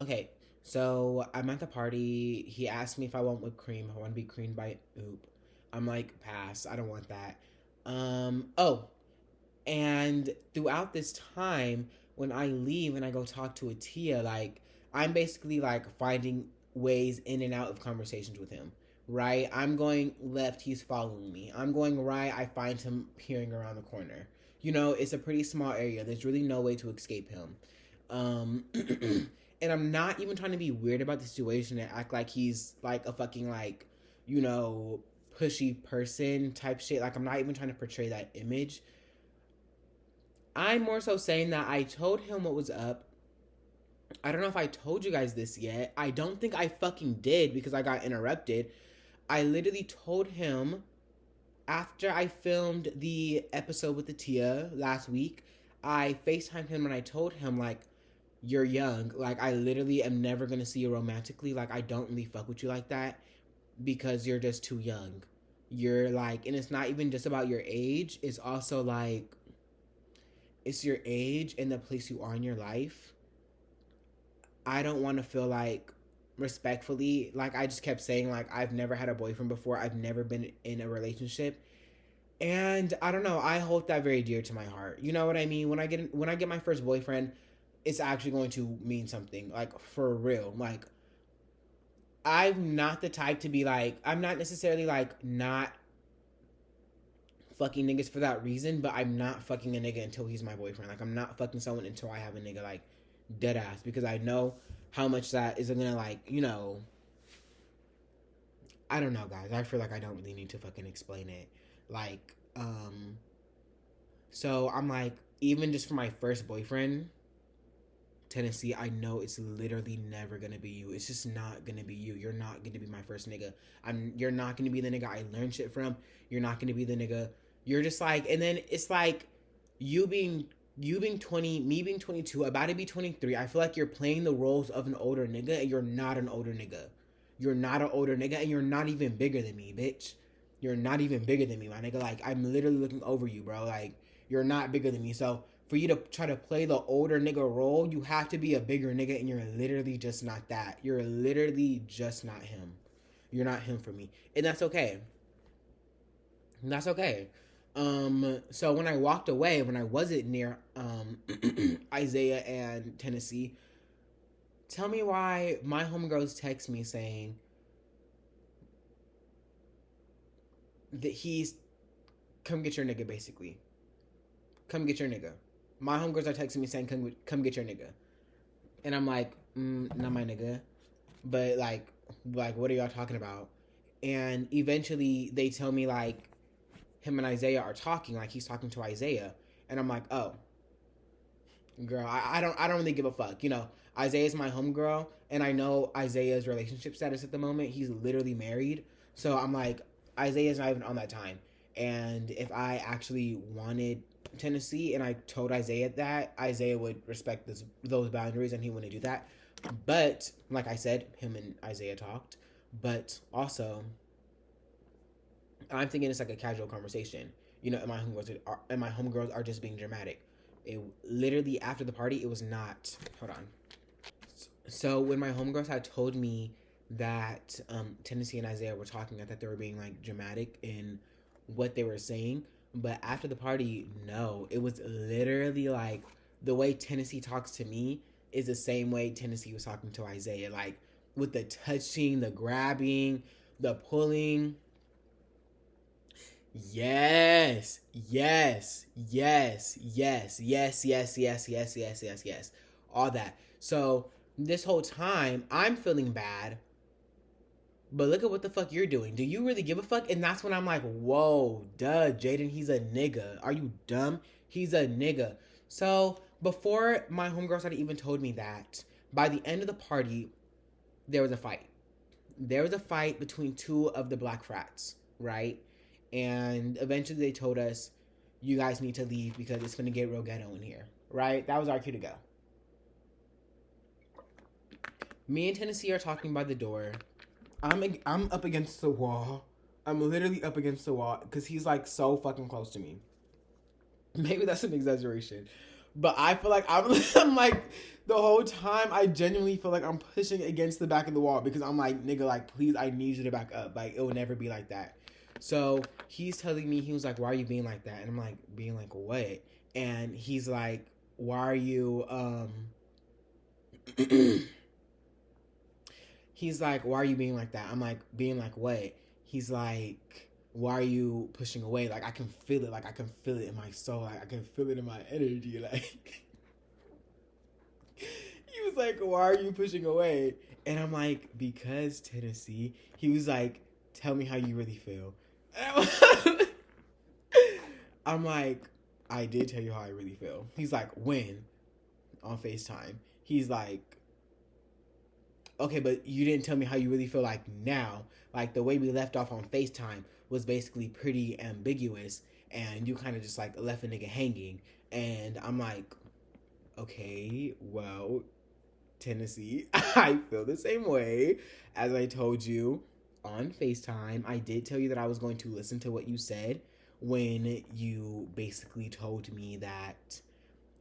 okay. So, I'm at the party. He asked me if I want whipped cream. I want to be creamed by Oop. I'm like, pass. I don't want that. Oh, and throughout this time, when I leave and I go talk to Atia, like I'm basically like finding ways in and out of conversations with him. Right? I'm going left, he's following me. I'm going right, I find him peering around the corner. It's a pretty small area. There's really no way to escape him. Um, And I'm not even trying to be weird about the situation and act like he's like a fucking like, you know, pushy person type shit. Like I'm not even trying to portray that image. I'm more so saying that I told him what was up. I don't know if I told you guys this yet. I don't think I fucking did because I got interrupted. I literally told him after I filmed the episode with the Tia last week. I FaceTimed him and I told him, like, you're young. Like, I literally am never going to see you romantically. Like, I don't really fuck with you like that because you're just too young. You're like, and it's not even just about your age. It's also like, it's your age and the place you are in your life. I don't want to feel like, respectfully, like I just kept saying, like, I've never had a boyfriend before. I've never been in a relationship. And I don't know, I hold that very dear to my heart. You know what I mean? When I get my first boyfriend, it's actually going to mean something. Like, for real. Like, I'm not the type to be like, I'm not necessarily like not fucking niggas for that reason, but I'm not fucking a nigga until he's my boyfriend. Like, I'm not fucking someone until I have a nigga, like, dead ass, because I know how much that is gonna, like, you know, I don't know, guys. I feel like I don't really need to fucking explain it. Like, so I'm like, even just for my first boyfriend, Tennessee, I know it's literally never gonna be you. It's just not gonna be you. You're not gonna be my first nigga. You're not gonna be the nigga I learned shit from. You're not gonna be the nigga. You're just like, and then it's like, you being 20, me being 22, about to be 23. I feel like you're playing the roles of an older nigga, and you're not an older nigga. You're not an older nigga, and you're not even bigger than me, bitch. You're not even bigger than me, my nigga. Like, I'm literally looking over you, bro. Like, you're not bigger than me. So, for you to try to play the older nigga role, you have to be a bigger nigga, and you're literally just not that. You're literally just not him. You're not him for me. And that's okay. And that's okay. So when I walked away, when I wasn't near Isaiah and Tennessee, tell me why my homegirls text me saying that he's, come get your nigga, basically. Come get your nigga. My homegirls are texting me saying, come get your nigga. And I'm like, not my nigga. But like, what are y'all talking about? And eventually they tell me, like, him and Isaiah are talking, like he's talking to Isaiah. And I'm like, oh, girl, I don't really give a fuck. You know, Isaiah's my homegirl, and I know Isaiah's relationship status at the moment. He's literally married. So I'm like, Isaiah's not even on that time. And if I actually wanted Tennessee and I told Isaiah that, Isaiah would respect those boundaries and he wouldn't do that. But like I said, him and Isaiah talked. But also, I'm thinking it's like a casual conversation, you know, and my homegirls are just being dramatic. It literally, after the party, it was not. Hold on. So when my homegirls had told me that Tennessee and Isaiah were talking, I thought they were being like dramatic in what they were saying. But after the party, no, it was literally like the way Tennessee talks to me is the same way Tennessee was talking to Isaiah, like with the touching, the grabbing, the pulling. Yes. All that. So this whole time I'm feeling bad, but look at what the fuck you're doing. Do you really give a fuck? And that's when I'm like, whoa, duh, Jaden, he's a nigga. Are you dumb? He's a nigga. So before my homegirls had even told me that, by the end of the party, there was a fight. There was a fight between two of the black frats, right? And eventually they told us, you guys need to leave because it's going to get real ghetto in here, right? That was our cue to go. Me and Tennessee are talking by the door. I'm up against the wall. I'm literally up against the wall because he's like so fucking close to me. Maybe that's an exaggeration. But I feel like I'm like, the whole time, I genuinely feel like I'm pushing against the back of the wall because I'm like, nigga, like, please, I need you to back up. Like, it will never be like that. So he's telling me, he was like, why are you being like that? And I'm like, being like what? And he's like, why are you, he's like, why are you being like that? I'm like, being like what? He's like, why are you pushing away? Like, I can feel it. Like, I can feel it in my soul. Like, I can feel it in my energy. Like, he was like, why are you pushing away? And I'm like, because Tennessee. He was like, tell me how you really feel. I'm like, I did tell you how I really feel. He's like, when? On FaceTime. He's like, okay, but you didn't tell me how you really feel like now. Like the way we left off on FaceTime was basically pretty ambiguous, and you kind of just like left a nigga hanging. And I'm like, okay, well, Tennessee, I feel the same way. As I told you on FaceTime, I did tell you that I was going to listen to what you said when you basically told me that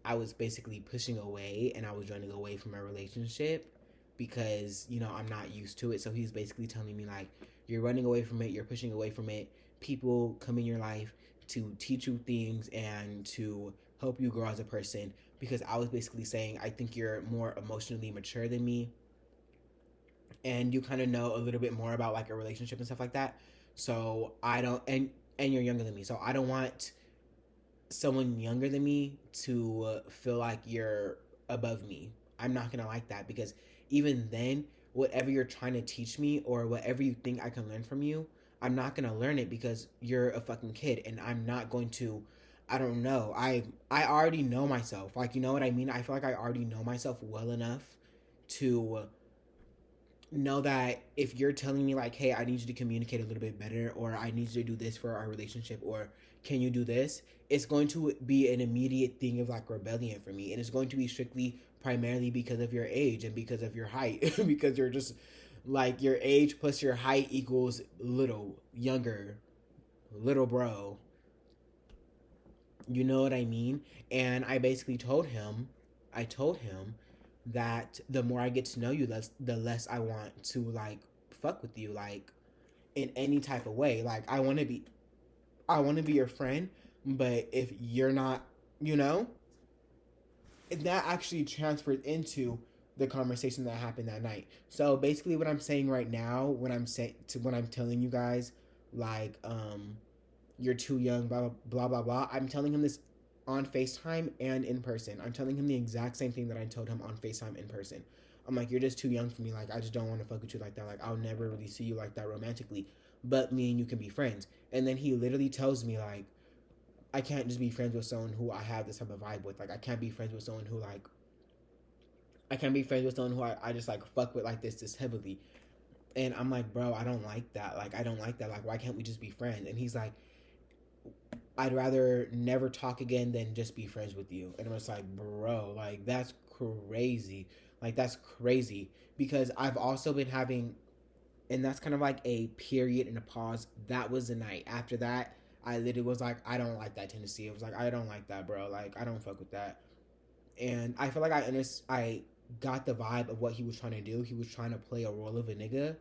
I was basically pushing away and I was running away from a relationship because, you know, I'm not used to it. So he's basically telling me, like, you're running away from it, you're pushing away from it. People come in your life to teach you things and to help you grow as a person, because I was basically saying, I think you're more emotionally mature than me and you kind of know a little bit more about like a relationship and stuff like that. So I don't, and you're younger than me. So I don't want someone younger than me to feel like you're above me. I'm not going to like that, because even then, whatever you're trying to teach me or whatever you think I can learn from you, I'm not going to learn it because you're a fucking kid and I'm not going to. I don't know. I already know myself. Like, you know what I mean? I feel like I already know myself well enough to know that if you're telling me like, hey, I need you to communicate a little bit better, or I need you to do this for our relationship, or can you do this, it's going to be an immediate thing of like rebellion for me, and it's going to be strictly primarily because of your age and because of your height. Because you're just like, your age plus your height equals little younger, little bro, you know what I mean? And I basically told him, that the more I get to know you, the less I want to like fuck with you, like in any type of way. Like I want to be your friend, but if you're not, you know, that actually transferred into the conversation that happened that night. So basically, what I'm saying right now, when I'm telling you guys, like, you're too young, blah, blah, blah, blah, blah. I'm telling him this on FaceTime and in person. I'm telling him the exact same thing that I told him on FaceTime in person. I'm like, you're just too young for me. Like, I just don't want to fuck with you like that. Like, I'll never really see you like that romantically. But me and you can be friends. And then he literally tells me, like, I can't just be friends with someone who I have this type of vibe with. Like, I can't be friends with someone who, like, I just, like, fuck with like this heavily. And I'm like, bro, I don't like that. Like, I don't like that. Like, why can't we just be friends? And he's like, I'd rather never talk again than just be friends with you. And I was like, bro, like, that's crazy. Like, that's crazy. Because I've also been having, and that's kind of like a period and a pause. That was the night. After that, I literally was like, I don't like that Tennessee. I was like, I don't like that, bro. Like, I don't fuck with that. And I feel like I got the vibe of what he was trying to do. He was trying to play a role of a nigga,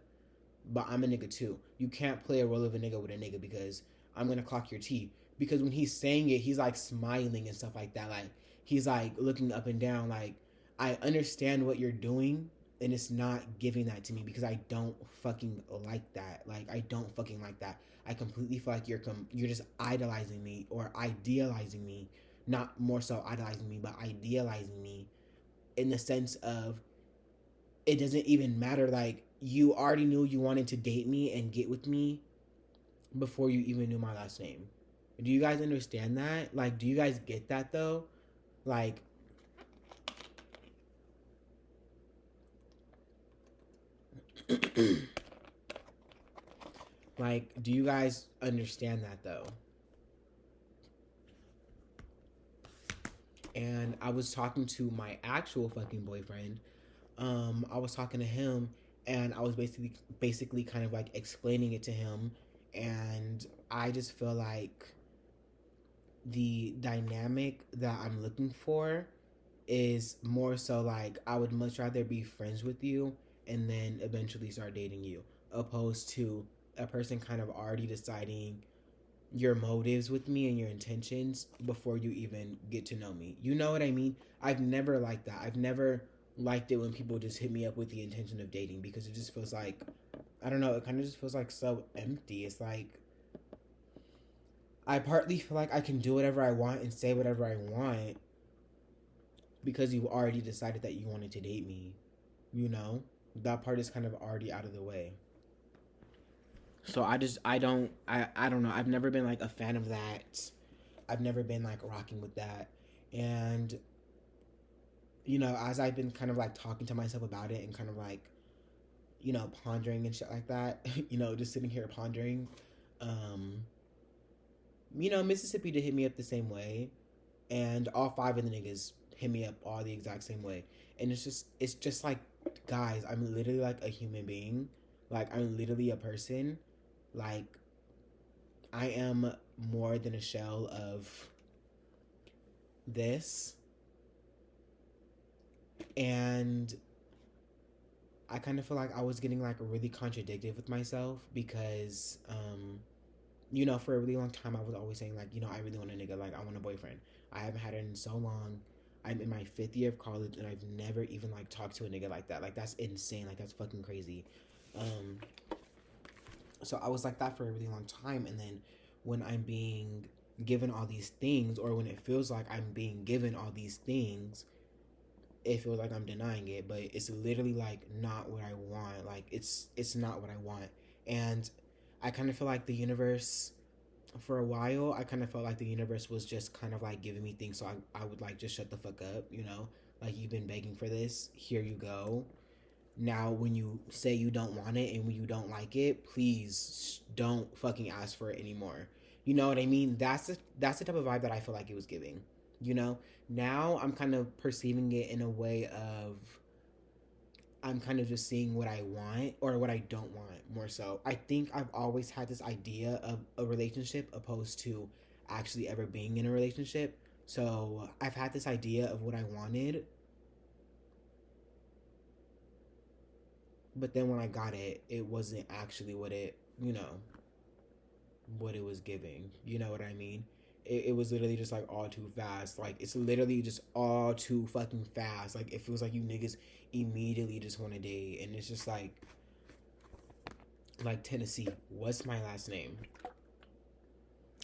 but I'm a nigga too. You can't play a role of a nigga with a nigga, because I'm gonna clock your T. Because when he's saying it, he's like smiling and stuff like that. Like, he's like looking up and down. Like, I understand what you're doing, and it's not giving that to me, because I don't fucking like that. Like, I don't fucking like that. I completely feel like you're just idolizing me or idealizing me. Not more so idolizing me, but idealizing me, in the sense of, it doesn't even matter. Like, you already knew you wanted to date me and get with me before you even knew my last name. Do you guys understand that? Like, do you guys get that though? Like, like, do you guys understand that though? And I was talking to my actual fucking boyfriend. I was talking to him, and I was basically kind of like explaining it to him, and I just feel like the dynamic that I'm looking for is more so like, I would much rather be friends with you and then eventually start dating you, opposed to a person kind of already deciding your motives with me and your intentions before you even get to know me. You know what I mean? I've never liked that. I've never liked it when people just hit me up with the intention of dating, because it just feels like, I don't know, it kind of just feels like so empty. It's like, I partly feel like I can do whatever I want and say whatever I want, because you've already decided that you wanted to date me, you know? That part is kind of already out of the way. So I don't know. I've never been like a fan of that. I've never been like rocking with that. And you know, as I've been kind of like talking to myself about it and kind of like, you know, pondering and shit like that, you know, just sitting here pondering, you know, Mississippi did hit me up the same way, and all 5 of the niggas hit me up all the exact same way. And it's just like, guys, I'm literally like a human being. Like, I'm literally a person. Like, I am more than a shell of this. And I kind of feel like I was getting like really contradicted with myself because, you know, for a really long time I was always saying like, you know, I really want a nigga, like I want a boyfriend. I haven't had it in so long. I'm in my 5th year of college and I've never even like talked to a nigga like that. Like, that's insane. Like, that's fucking crazy. So I was like that for a really long time, and then when I'm being given all these things, or when it feels like I'm being given all these things, it feels like I'm denying it, but it's literally like not what I want. Like, it's not what I want. And I kind of feel like the universe, for a while, I kind of felt like the universe was just kind of like giving me things, so I would like just shut the fuck up, you know? Like, you've been begging for this, here you go. Now, when you say you don't want it and when you don't like it, please don't fucking ask for it anymore. You know what I mean? That's the type of vibe that I feel like it was giving. You know? Now I'm kind of perceiving it in a way of, I'm kind of just seeing what I want or what I don't want more so. I think I've always had this idea of a relationship opposed to actually ever being in a relationship. So I've had this idea of what I wanted, but then when I got it, it wasn't actually what it, you know, what it was giving. You know what I mean? It was literally just like all too fast. Like, it's literally just all too fucking fast. Like, it feels like you niggas immediately just want to date, and it's just like Tennessee, what's my last name?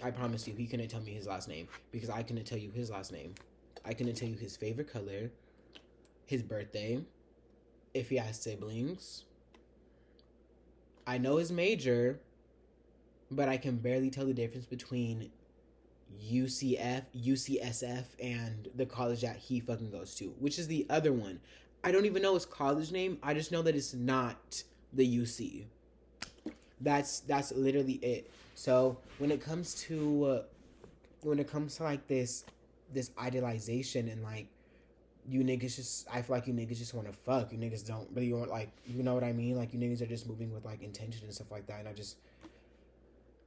I promise you, he couldn't tell me his last name because I couldn't tell you his last name. I couldn't tell you his favorite color, his birthday, if he has siblings. I know his major, but I can barely tell the difference between UCF, UCSF, and the college that he fucking goes to, which is the other one. I don't even know his college name. I just know that it's not the UC. That's literally it. So when it comes to like this idealization and like, you niggas just, I feel like you niggas just want to fuck. You niggas don't really want, like, you know what I mean? Like, you niggas are just moving with like intention and stuff like that. And I just,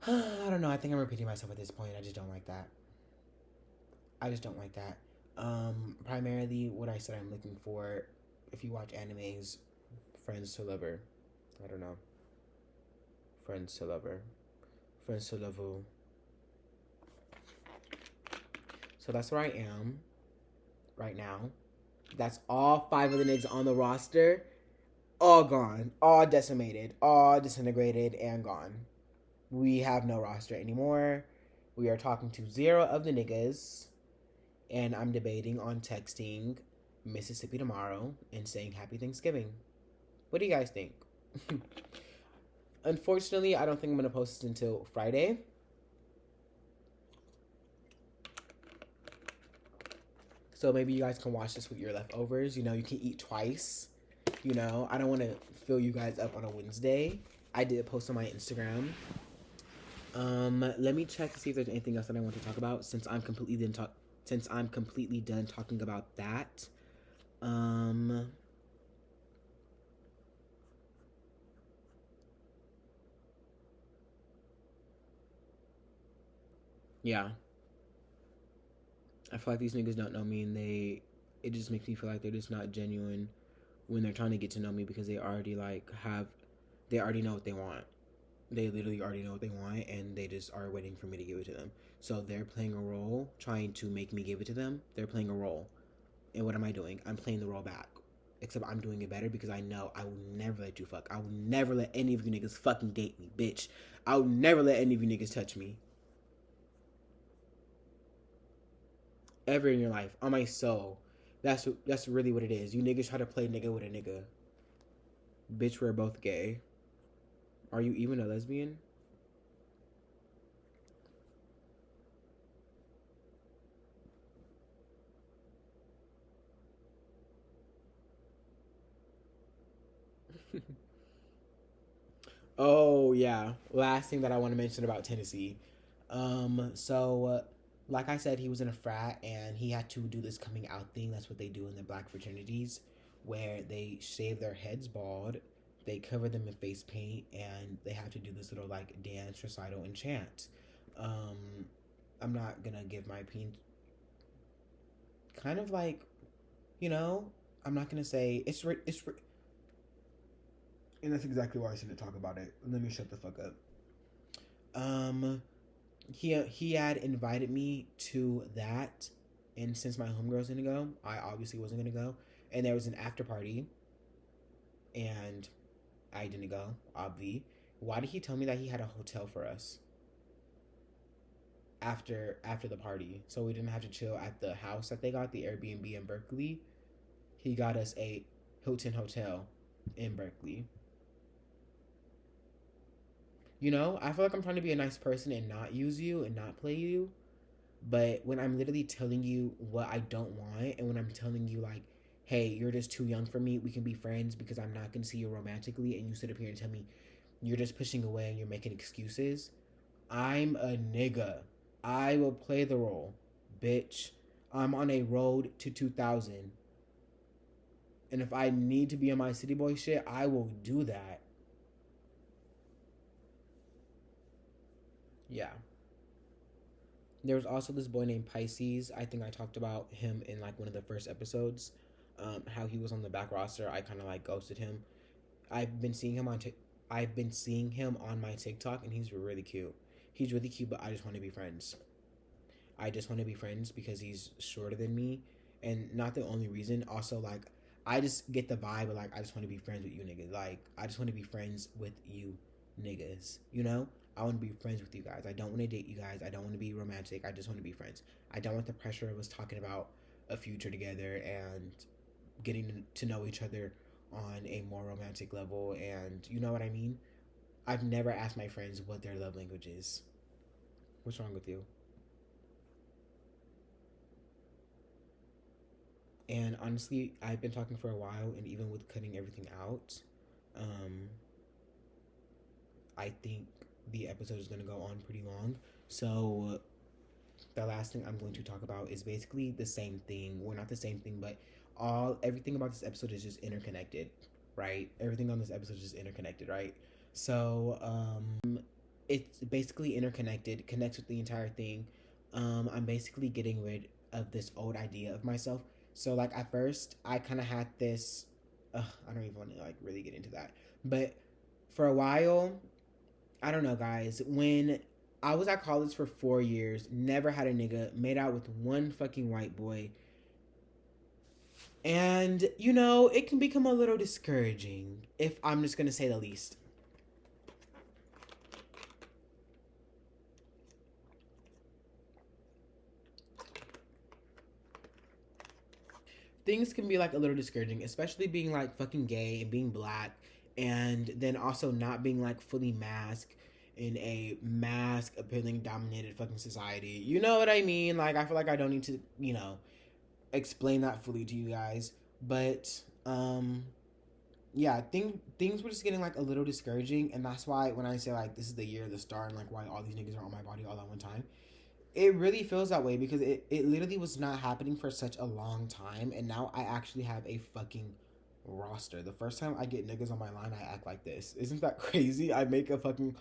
I don't know. I think I'm repeating myself at this point. I just don't like that. I just don't like that. Primarily what I said I'm looking for, if you watch animes, friends to lover. I don't know. Friends to lover. Friends to lover. So that's where I am right now. That's all 5 of the niggas on the roster. All gone. All decimated. All disintegrated and gone. We have no roster anymore. We are talking to 0 of the niggas. And I'm debating on texting Mississippi tomorrow and saying Happy Thanksgiving. What do you guys think? Unfortunately, I don't think I'm going to post this until Friday. So maybe you guys can watch this with your leftovers. You know, you can eat twice. You know, I don't want to fill you guys up on a Wednesday. I did post on my Instagram. Let me check to see if there's anything else that I want to talk about since I'm completely done talking about that. Yeah. I feel like these niggas don't know me, and it just makes me feel like they're just not genuine when they're trying to get to know me, because they already they already know what they want. They literally already know what they want, and they just are waiting for me to give it to them. So they're playing a role, trying to make me give it to them. They're playing a role. And what am I doing? I'm playing the role back. Except I'm doing it better because I know I will never let you fuck. I will never let any of you niggas fucking date me, bitch. I will never let any of you niggas touch me. Ever in your life. On my soul. That's really what it is. You niggas try to play nigga with a nigga. Bitch, we're both gay. Are you even a lesbian? Oh yeah. Last thing that I want to mention about Tennessee. Like I said, he was in a frat and he had to do this coming out thing. That's what they do in the black fraternities, where they shave their heads bald, they cover them in face paint, and they have to do this little like dance, recital, and chant. Um, I'm not gonna give my opinion. Kind of like, you know, I'm not gonna say and that's exactly why I shouldn't talk about it. Let me shut the fuck up. Um, he had invited me to that, and since my homegirls didn't go, I obviously wasn't gonna go. And there was an after party, and I didn't go. Obvi. Why did he tell me that he had a hotel for us after the party, so we didn't have to chill at the house that they got, the Airbnb in Berkeley? He got us a Hilton hotel in Berkeley. You know, I feel like I'm trying to be a nice person and not use you and not play you. But when I'm literally telling you what I don't want, and when I'm telling you, like, hey, you're just too young for me, we can be friends because I'm not going to see you romantically, and you sit up here and tell me you're just pushing away and you're making excuses, I'm a nigga. I will play the role. Bitch, I'm on a road to 2000. And if I need to be on my city boy shit, I will do that. Yeah. There was also this boy named Pisces. I think I talked about him in like one of the first episodes. How he was on the back roster. I kind of like ghosted him. I've been seeing him on I've been seeing him on my TikTok, and he's really cute. He's really cute, but I just want to be friends. I just want to be friends because he's shorter than me, and not the only reason. Also, like, I just get the vibe of like I just want to be friends with you niggas. Like, I just want to be friends with you niggas. You know, I want to be friends with you guys. I don't want to date you guys. I don't want to be romantic. I just want to be friends. I don't want the pressure of us talking about a future together and getting to know each other on a more romantic level. And you know what I mean? I've never asked my friends what their love language is. What's wrong with you? And honestly, I've been talking for a while, and even with cutting everything out, um, I think the episode is going to go on pretty long. So, the last thing I'm going to talk about is basically the same thing. Well, not the same thing, but everything about this episode is just interconnected, right? Everything on this episode is just interconnected, right? So, it's basically interconnected, connects with the entire thing. I'm basically getting rid of this old idea of myself. So like at first, I kind of had this. I don't even want to like really get into that. But for a while, I don't know, guys. When I was at college for 4 years, never had a nigga, made out with one fucking white boy, and you know it can become a little discouraging if I'm just gonna say the least. Things can be like a little discouraging, especially being like fucking gay and being black, and then also not being like fully masked in a mask appealing dominated fucking society. You know what I mean? Like I feel like I don't need to, explain that fully to you guys. But yeah, things were just getting like a little discouraging, and that's why when I say like this is the year of the star and like why all these niggas are on my body all at one time, it really feels that way because it literally was not happening for such a long time, and now I actually have a fucking roster. The first time I get niggas on my line, I act like this. Isn't that crazy? I make a fucking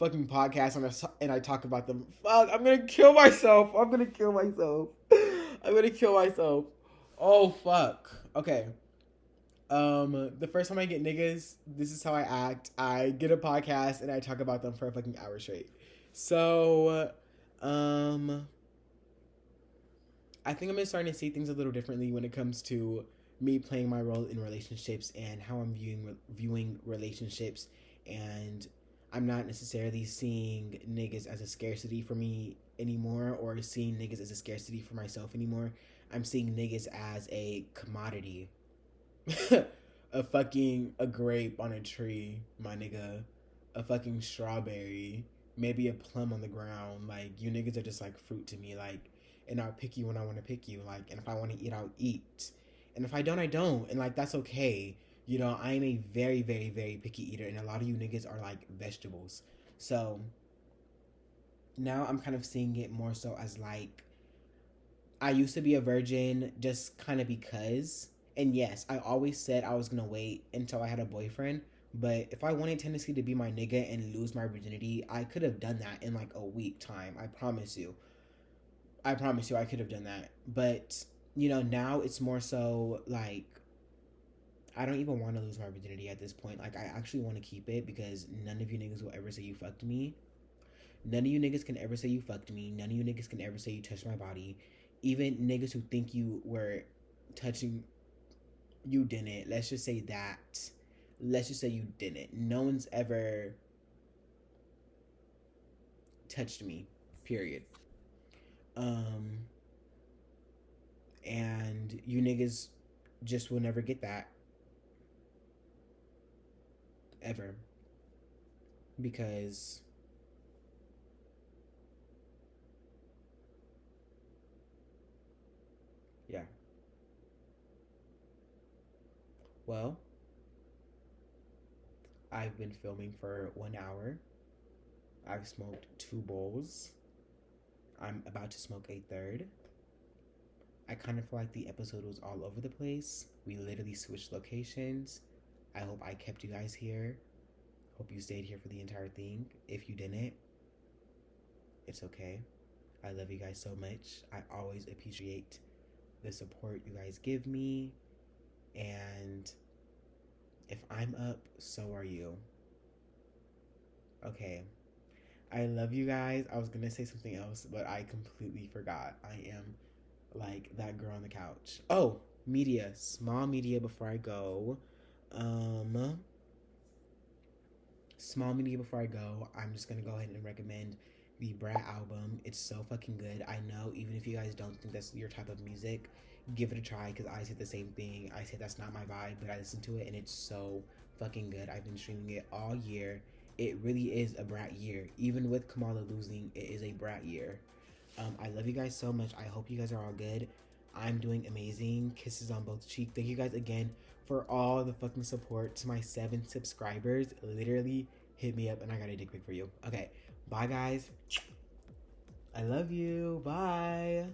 podcast and I talk about them. Fuck, I'm gonna kill myself. I'm gonna kill myself. I'm gonna kill myself. Oh fuck. Okay. The first time I get niggas, this is how I act. I get a podcast and I talk about them for a fucking hour straight. So, um, I think I'm just starting to see things a little differently when it comes to me playing my role in relationships and how I'm viewing relationships, and I'm not necessarily seeing niggas as a scarcity for me anymore or seeing niggas as a scarcity for myself anymore. I'm seeing niggas as a commodity. A grape on a tree, my nigga. A fucking strawberry. Maybe a plum on the ground. Like, you niggas are just like fruit to me. Like, and I'll pick you when I want to pick you. Like, and if I want to eat, I'll eat. And if I don't, I don't. And like, that's okay. You know, I am a very, very, very picky eater. And a lot of you niggas are like vegetables. So now I'm kind of seeing it more so as like, I used to be a virgin just kind of because. And yes, I always said I was going to wait until I had a boyfriend. But if I wanted Tennessee to be my nigga and lose my virginity, I could have done that in like a week time. I promise you. I promise you I could have done that. But, you know, now it's more so like I don't even want to lose my virginity at this point. Like, I actually want to keep it because none of you niggas will ever say you fucked me. None of you niggas can ever say you fucked me. None of you niggas can ever say you touched my body. Even niggas who think you were touching, you didn't. Let's just say that. Let's just say you didn't. No one's ever touched me. Period. And you niggas just will never get that. Ever. Because yeah. Well, I've been filming for 1 hour. I've smoked 2 bowls. I'm about to smoke a third. I kind of feel like the episode was all over the place. We literally switched locations. I hope I kept you guys here. Hope you stayed here for the entire thing. If you didn't, it's okay. I love you guys so much. I always appreciate the support you guys give me. And if I'm up, so are you. Okay. I love you guys. I was gonna say something else, but I completely forgot. I am like that girl on the couch. Oh, media. Small media before I go. Small media before I go. I'm just gonna go ahead and recommend the Brat album. It's so fucking good. I know, even if you guys don't think that's your type of music, give it a try because I say the same thing. I say that's not my vibe, but I listen to it and it's so fucking good. I've been streaming it all year. It really is a Brat year. Even with Kamala losing, it is a Brat year. I love you guys so much. I hope you guys are all good. I'm doing amazing. Kisses on both cheeks. Thank you guys again for all the fucking support. To my 7 subscribers, literally hit me up and I got a dick pic for you. Okay, bye guys. I love you. Bye.